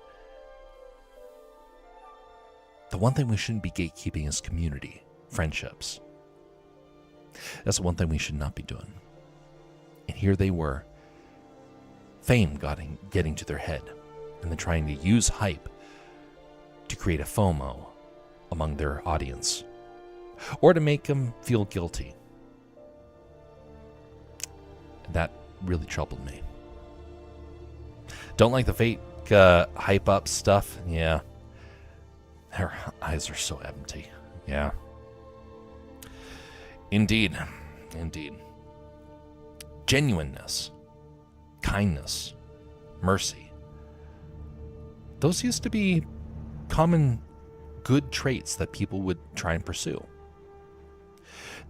the one thing we shouldn't be gatekeeping is community, friendships. That's the one thing we should not be doing. And here they were, fame getting to their head, and then trying to use hype to create a FOMO among their audience, or to make them feel guilty. That really troubled me. Don't like the fake hype up stuff. Yeah. Their eyes are so empty. Yeah. Indeed. Genuineness, kindness, mercy. Those used to be common good traits that people would try and pursue.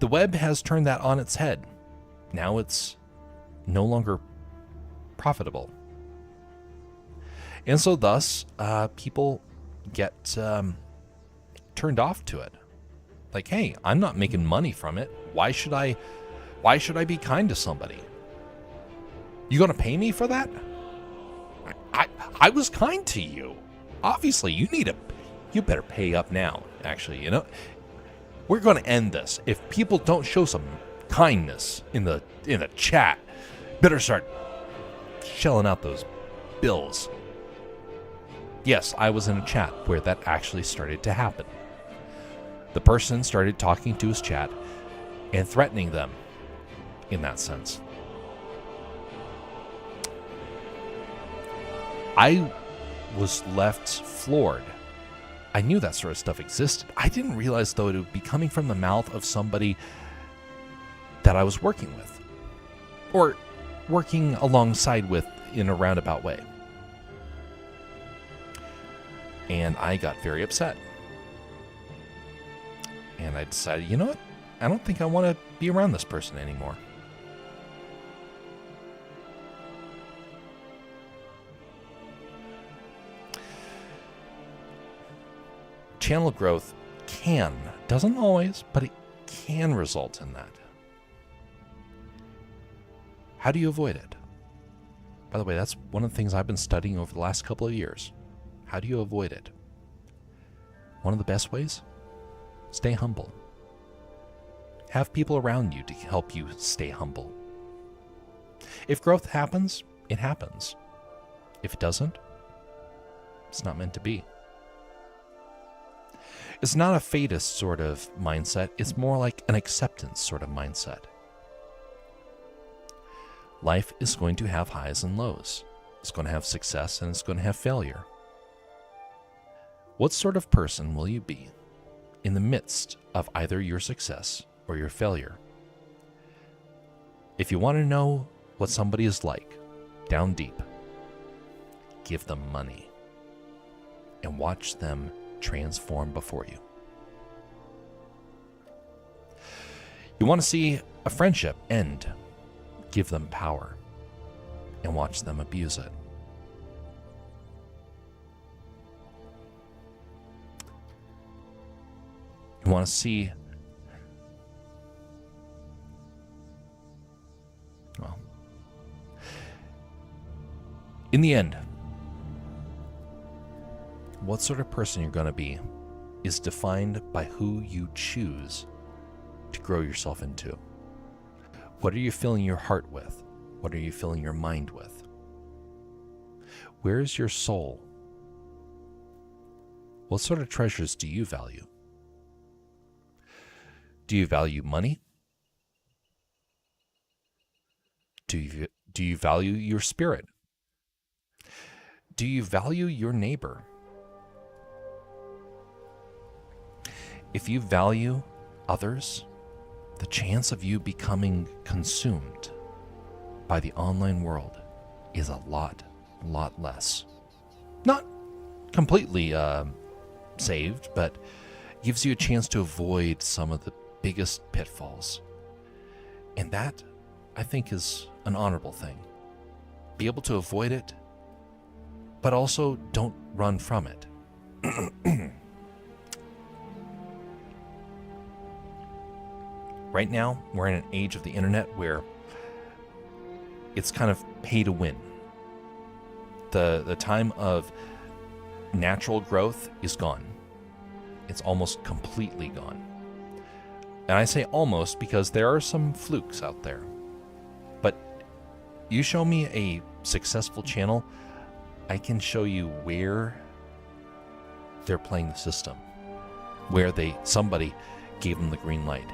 The web has turned that on its head. Now it's no longer profitable. And so thus, people get turned off to it. Like, hey, I'm not making money from it. Why should I be kind to somebody? You gonna pay me for that? I was kind to you. Obviously, you better pay up now. Actually, we're gonna end this. If people don't show some kindness in the chat, Better start shelling out those bills. Yes, I was in a chat where that actually started to happen. The person started talking to his chat and threatening them in that sense. I was left floored. I knew that sort of stuff existed. I didn't realize, though, it would be coming from the mouth of somebody that I was working with, or working alongside with in a roundabout way. And I got very upset. And I decided, you know what? I don't think I want to be around this person anymore. Channel growth doesn't always, but it can result in that. How do you avoid it? By the way, that's one of the things I've been studying over the last couple of years. How do you avoid it? One of the best ways? Stay humble. Have people around you to help you stay humble. If growth happens, it happens. If it doesn't, it's not meant to be. It's not a fatist sort of mindset. It's more like an acceptance sort of mindset. Life is going to have highs and lows. It's going to have success and it's going to have failure. What sort of person will you be in the midst of either your success or your failure? If you want to know what somebody is like down deep, give them money and watch them transform before you. You want to see a friendship end, give them power and watch them abuse it. You want to see, well, in the end, what sort of person you're going to be is defined by who you choose to grow yourself into. What are you filling your heart with? What are you filling your mind with? Where is your soul? What sort of treasures do you value? Do you value money? Do you value your spirit? Do you value your neighbor? If you value others, the chance of you becoming consumed by the online world is a lot less. Not completely saved, but gives you a chance to avoid some of the biggest pitfalls. And that, I think, is an honorable thing. Be able to avoid it, but also don't run from it. Right now, we're in an age of the internet where it's kind of pay to win. The time of natural growth is gone. It's almost completely gone. And I say almost because there are some flukes out there. But you show me a successful channel, I can show you where they're playing the system, where somebody gave them the green light.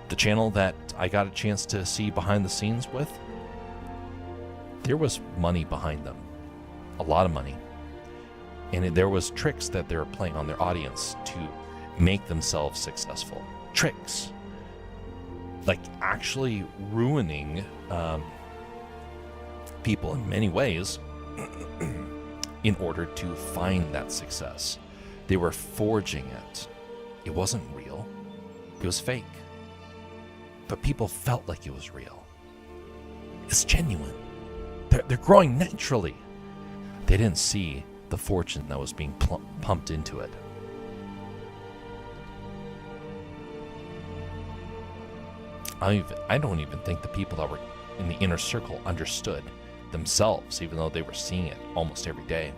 The channel that I got a chance to see behind the scenes with, there was money behind them, a lot of money. And there was tricks that they were playing on their audience to make themselves successful. Tricks. Like actually ruining people in many ways in order to find that success. They were forging it. It wasn't real. It was fake. But people felt like it was real. It's genuine. They're growing naturally. They didn't see the fortune that was being pumped into it. I don't even think the people that were in the inner circle understood themselves, even though they were seeing it almost every day.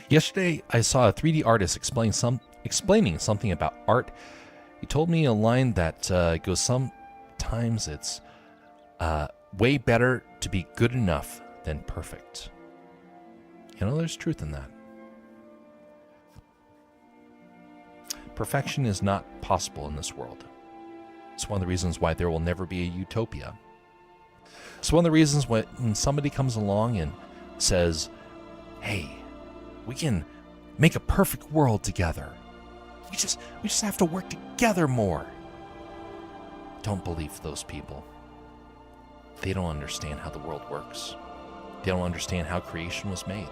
Yesterday, I saw a 3D artist explain explaining something about art, he told me a line that goes, sometimes it's way better to be good enough than perfect. You know, there's truth in that. Perfection is not possible in this world. It's one of the reasons why there will never be a utopia. It's one of the reasons when somebody comes along and says, hey, we can make a perfect world together. We just have to work together more. Don't believe those people. They don't understand how the world works. They don't understand how creation was made.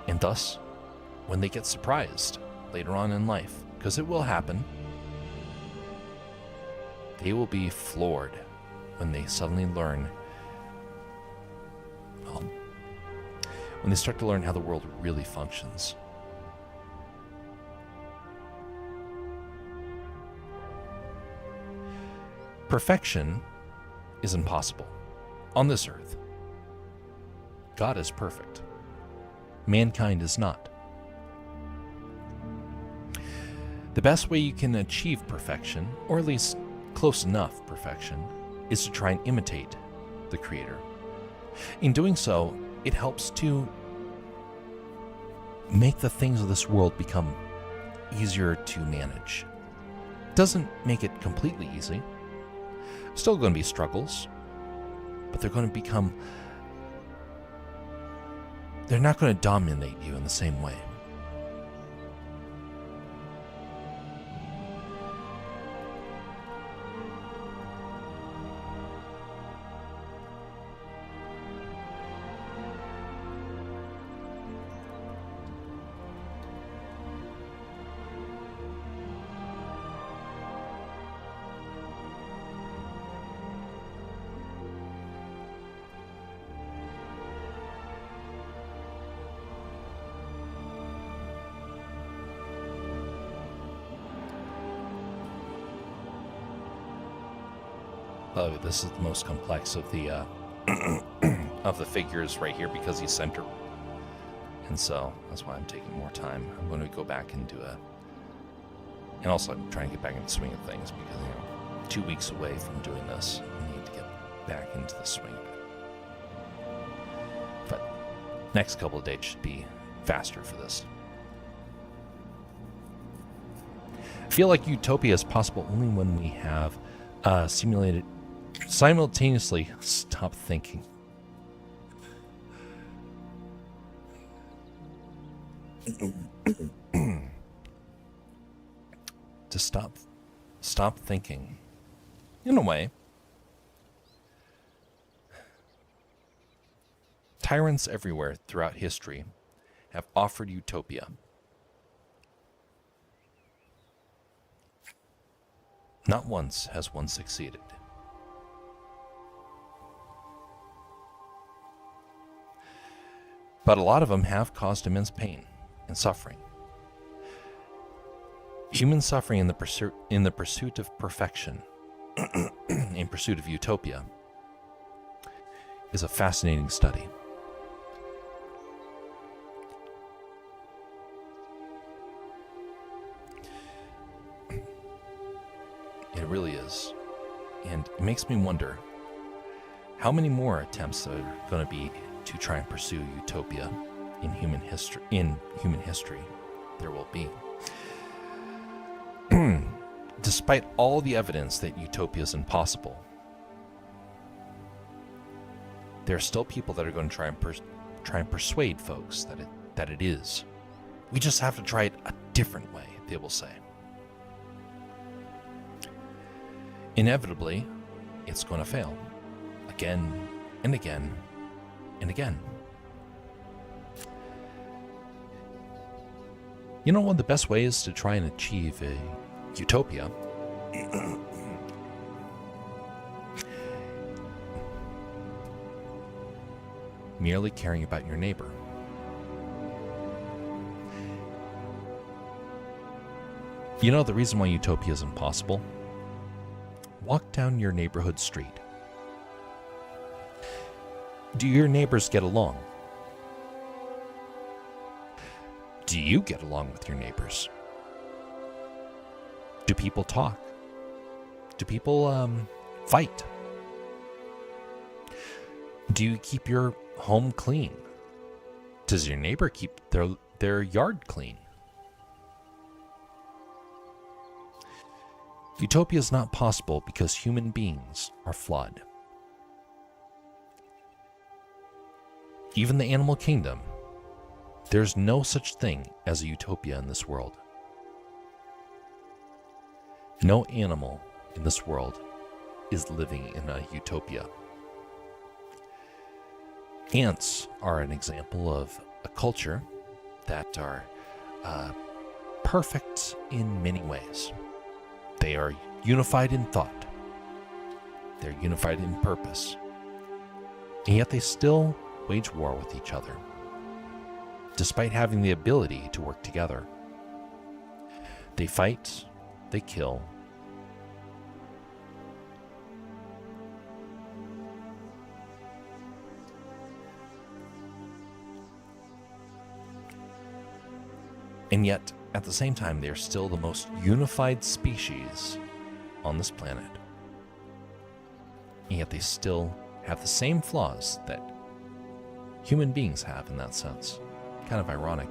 And thus, when they get surprised later on in life, because it will happen, they will be floored when they suddenly learn, well, when they start to learn how the world really functions. Perfection is impossible on this earth. God is perfect. Mankind is not. The best way you can achieve perfection, or at least close enough perfection, is to try and imitate the Creator. In doing so, it helps to make the things of this world become easier to manage. It doesn't make it completely easy. Still going to be struggles, but they're going to become... they're not going to dominate you in the same way. Oh, this is the most complex of the of the figures right here because he's center, and so that's why I'm taking more time. I'm going to go back and do and also I'm trying to get back into the swing of things because 2 weeks away from doing this, I need to get back into the swing. But next couple of days should be faster for this. I feel like utopia is possible only when we have simultaneously stop thinking. To stop thinking. In a way, tyrants everywhere throughout history have offered utopia. Not once has one succeeded. But a lot of them have caused immense pain and suffering. Human suffering in the pursuit of perfection, in pursuit of utopia, is a fascinating study. It really is. And it makes me wonder how many more attempts are going to be to try and pursue utopia in human history there will be. Despite all the evidence that utopia is impossible, there are still people that are going to try and persuade folks that it is. We just have to try it a different way, they will say. Inevitably, it's going to fail again and again and again. You know, one of the best ways to try and achieve a utopia merely caring about your neighbor. You know the reason why utopia is impossible? Walk down your neighborhood street. Do your neighbors get along? Do you get along with your neighbors? Do people talk? Do people fight? Do you keep your home clean? Does your neighbor keep their yard clean? Utopia is not possible because human beings are flawed. Even the animal kingdom, there's no such thing as a utopia in this world. No animal in this world is living in a utopia. Ants are an example of a culture that are perfect in many ways. They are unified in thought. They're unified in purpose. And yet they still wage war with each other, despite having the ability to work together. They fight, they kill. And yet, at the same time, they are still the most unified species on this planet. And yet they still have the same flaws that human beings have in that sense. Kind of ironic.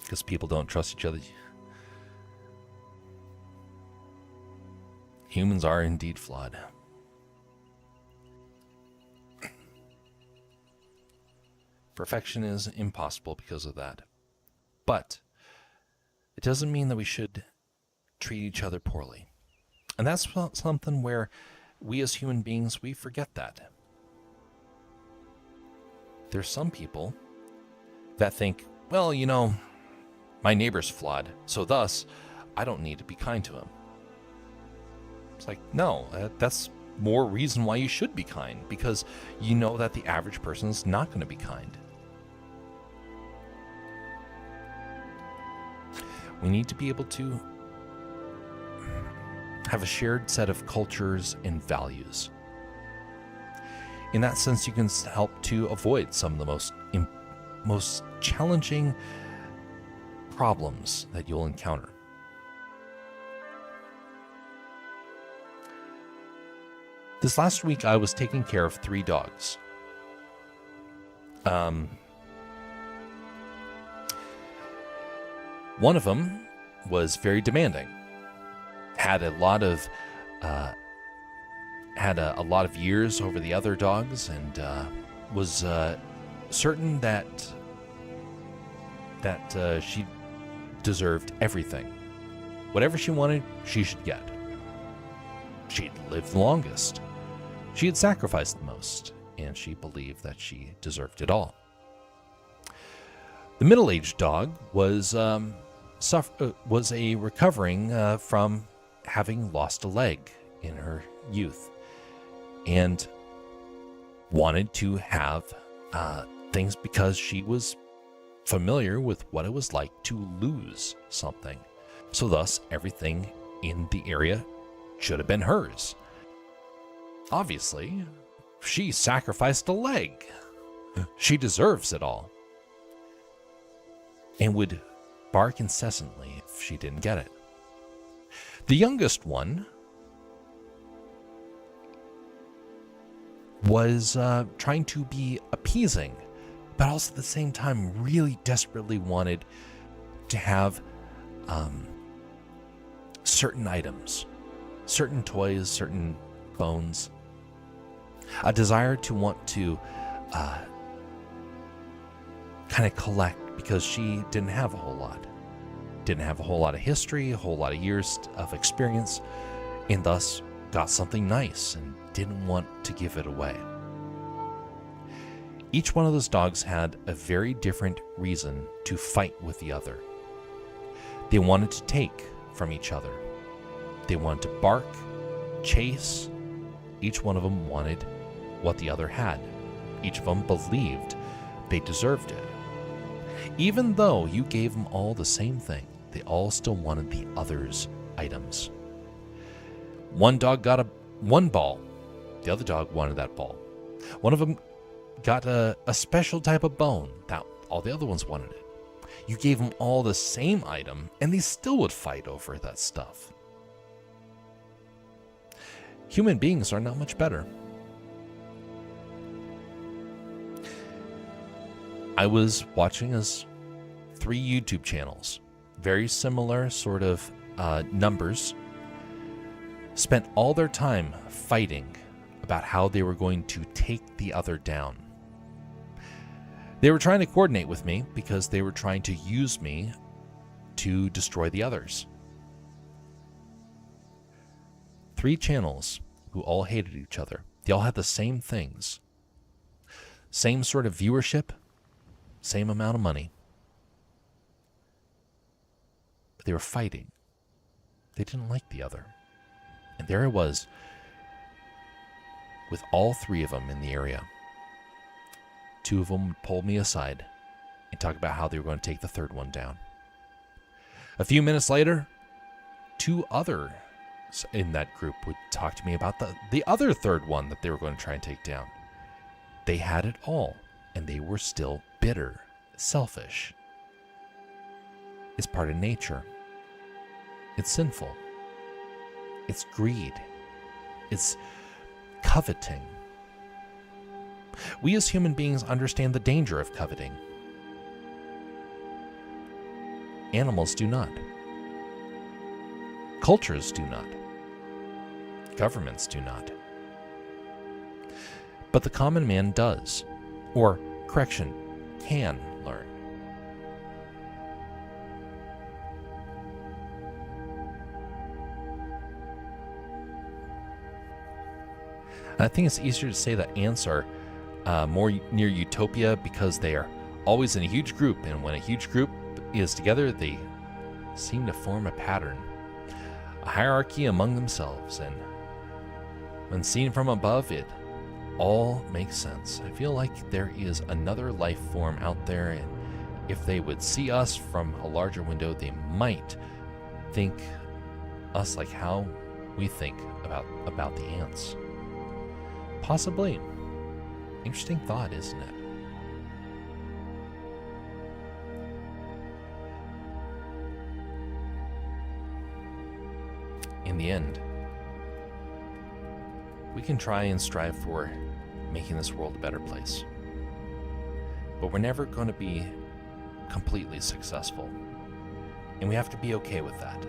Because people don't trust each other. Humans are indeed flawed. Perfection is impossible because of that. But it doesn't mean that we should treat each other poorly. And that's something where we as human beings, we forget that. There's some people that think, well, you know, my neighbor's flawed, so thus, I don't need to be kind to him. It's like, no, that's more reason why you should be kind, because you know that the average person's not going to be kind. We need to be able to have a shared set of cultures and values. In that sense, you can help to avoid some of the most challenging problems that you'll encounter. This last week, I was taking care of 3 dogs. One of them was very demanding. Had a lot of years over the other dogs, and was certain that she deserved everything. Whatever she wanted, she should get. She'd lived the longest. She had sacrificed the most, and she believed that she deserved it all. The middle-aged dog was recovering from having lost a leg in her youth, and wanted to have things because she was familiar with what it was like to lose something. So thus, everything in the area should have been hers. Obviously, she sacrificed a leg. She deserves it all. And would bark incessantly if she didn't get it. The youngest one was trying to be appeasing, but also at the same time really desperately wanted to have certain items, certain toys, certain bones, a desire to want to kind of collect, because she didn't have a whole lot. Didn't have a whole lot of history, a whole lot of years of experience, and thus got something nice and didn't want to give it away. Each one of those dogs had a very different reason to fight with the other. They wanted to take from each other. They wanted to bark, chase. Each one of them wanted what the other had. Each of them believed they deserved it. Even though you gave them all the same thing, they all still wanted the other's items. One dog got one ball. The other dog wanted that ball. One of them got a special type of bone. That all the other ones wanted it. You gave them all the same item, and they still would fight over that stuff. Human beings are not much better. I was watching as 3 YouTube channels, very similar sort of numbers, spent all their time fighting about how they were going to take the other down. They were trying to coordinate with me because they were trying to use me to destroy the others. 3 channels who all hated each other. They all had the same things. Same sort of viewership, same amount of money. But they were fighting. They didn't like the other. And there I was with all 3 of them in the area. 2 of them pulled me aside and talk about how they were going to take the 3rd one down. A few minutes later, 2 others in that group would talk to me about the other 3rd one that they were going to try and take down. They had it all, and they were still bitter, selfish. It's part of nature. It's sinful. It's greed. It's coveting. We as human beings understand the danger of coveting. Animals do not. Cultures do not. Governments do not. But the common man does. Or, correction, can learn. I think it's easier to say that ants are more near utopia because they are always in a huge group, and when a huge group is together, they seem to form a pattern, a hierarchy among themselves, and when seen from above, it all makes sense. I feel like there is another life form out there, and if they would see us from a larger window, they might think us like how we think about the ants. Possibly. Interesting thought, isn't it? In the end, we can try and strive for making this world a better place. But we're never going to be completely successful. And we have to be okay with that.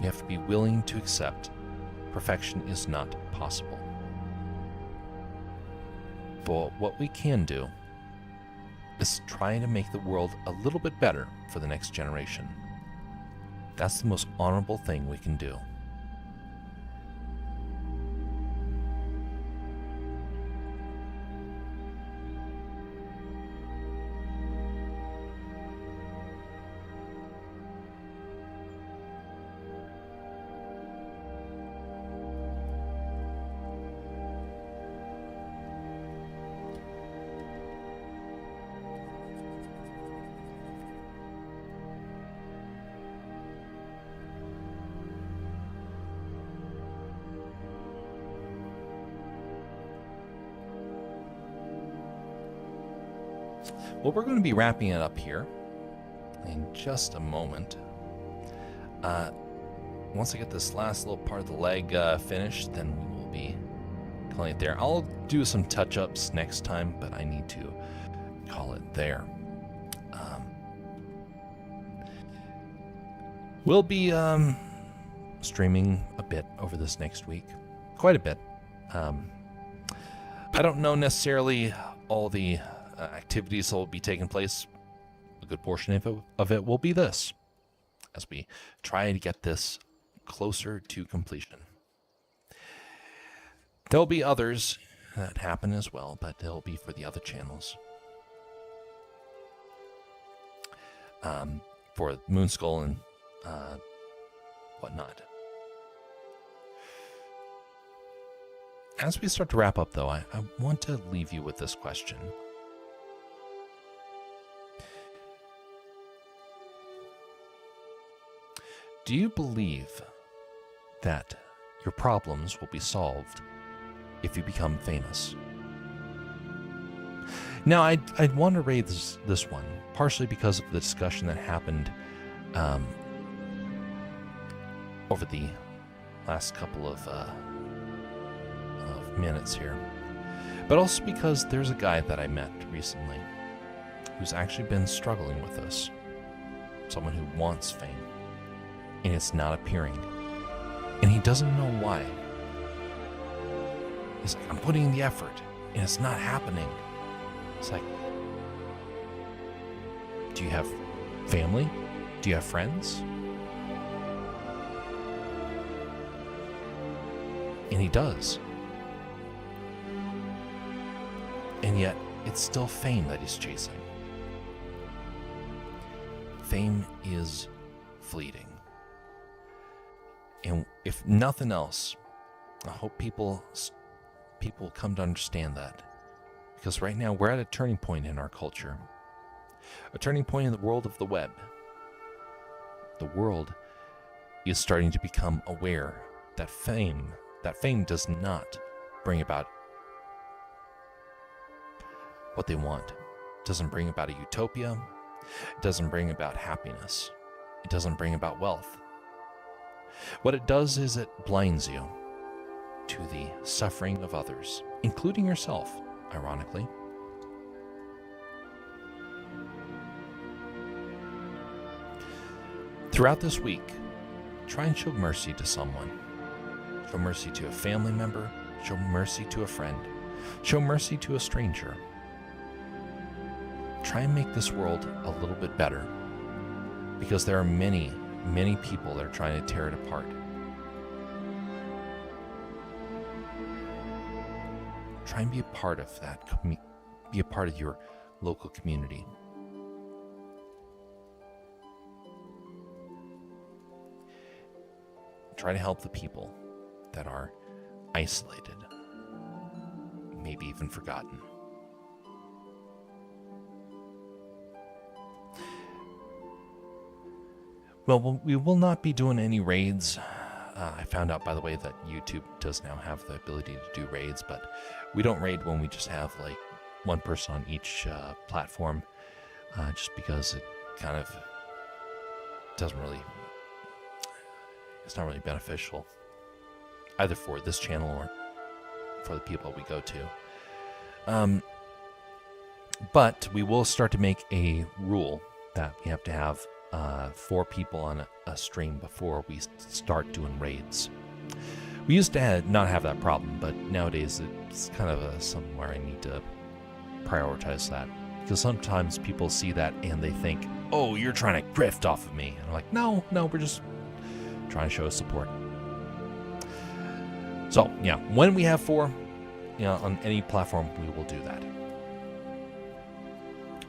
We have to be willing to accept perfection is not possible. But what we can do is try to make the world a little bit better for the next generation. That's the most honorable thing we can do. Well, we're going to be wrapping it up here in just a moment. Once I get this last little part of the leg finished, then we will be calling it there. I'll do some touch-ups next time, but I need to call it there. We'll be streaming a bit over this next week. Quite a bit. I don't know necessarily all the activities that will be taking place. A good portion of it will be this, as we try to get this closer to completion. There'll be others that happen as well, but they'll be for the other channels. For Moonskull and whatnot. As we start to wrap up, though, I want to leave you with this question. Do you believe that your problems will be solved if you become famous? Now, I'd want to raise this one, partially because of the discussion that happened over the last couple of minutes here, but also because there's a guy that I met recently who's actually been struggling with this. Someone who wants fame, and it's not appearing, and he doesn't know why. He's like, I'm putting in the effort, and it's not happening. It's like, do you have family? Do you have friends? And he does. And yet, it's still fame that he's chasing. Fame is fleeting. And if nothing else, I hope people come to understand that. Because right now, we're at a turning point in our culture. A turning point in the world of the web. The world is starting to become aware that fame does not bring about what they want. It doesn't bring about a utopia. It doesn't bring about happiness. It doesn't bring about wealth. What it does is it blinds you to the suffering of others, including yourself, ironically. Throughout this week, try and show mercy to someone. Show mercy to a family member. Show mercy to a friend. Show mercy to a stranger. Try and make this world a little bit better, because there are many, many people that are trying to tear it apart. Try and be a part of that. Be a part of your local community. Try to help the people that are isolated, maybe even forgotten. Well, we will not be doing any raids. I found out, by the way, that YouTube does now have the ability to do raids, but we don't raid when we just have like one person on each platform, just because it kind of doesn't really, it's not really beneficial either for this channel or for the people we go to. But we will start to make a rule that we have to have 4 people on a stream before we start doing raids. We used to not have that problem, but nowadays it's kind of something where I need to prioritize that. Because sometimes people see that and they think, oh, you're trying to grift off of me. And I'm like, no, we're just trying to show support. So, yeah, when we have 4, on any platform, we will do that.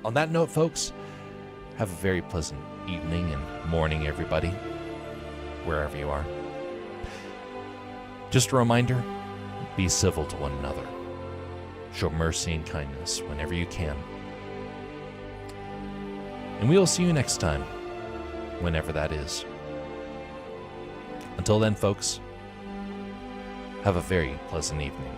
On that note, folks, have a very pleasant evening and morning, everybody, wherever you are. Just a reminder, be civil to one another. Show mercy and kindness whenever you can. And we will see you next time, whenever that is. Until then, folks, have a very pleasant evening.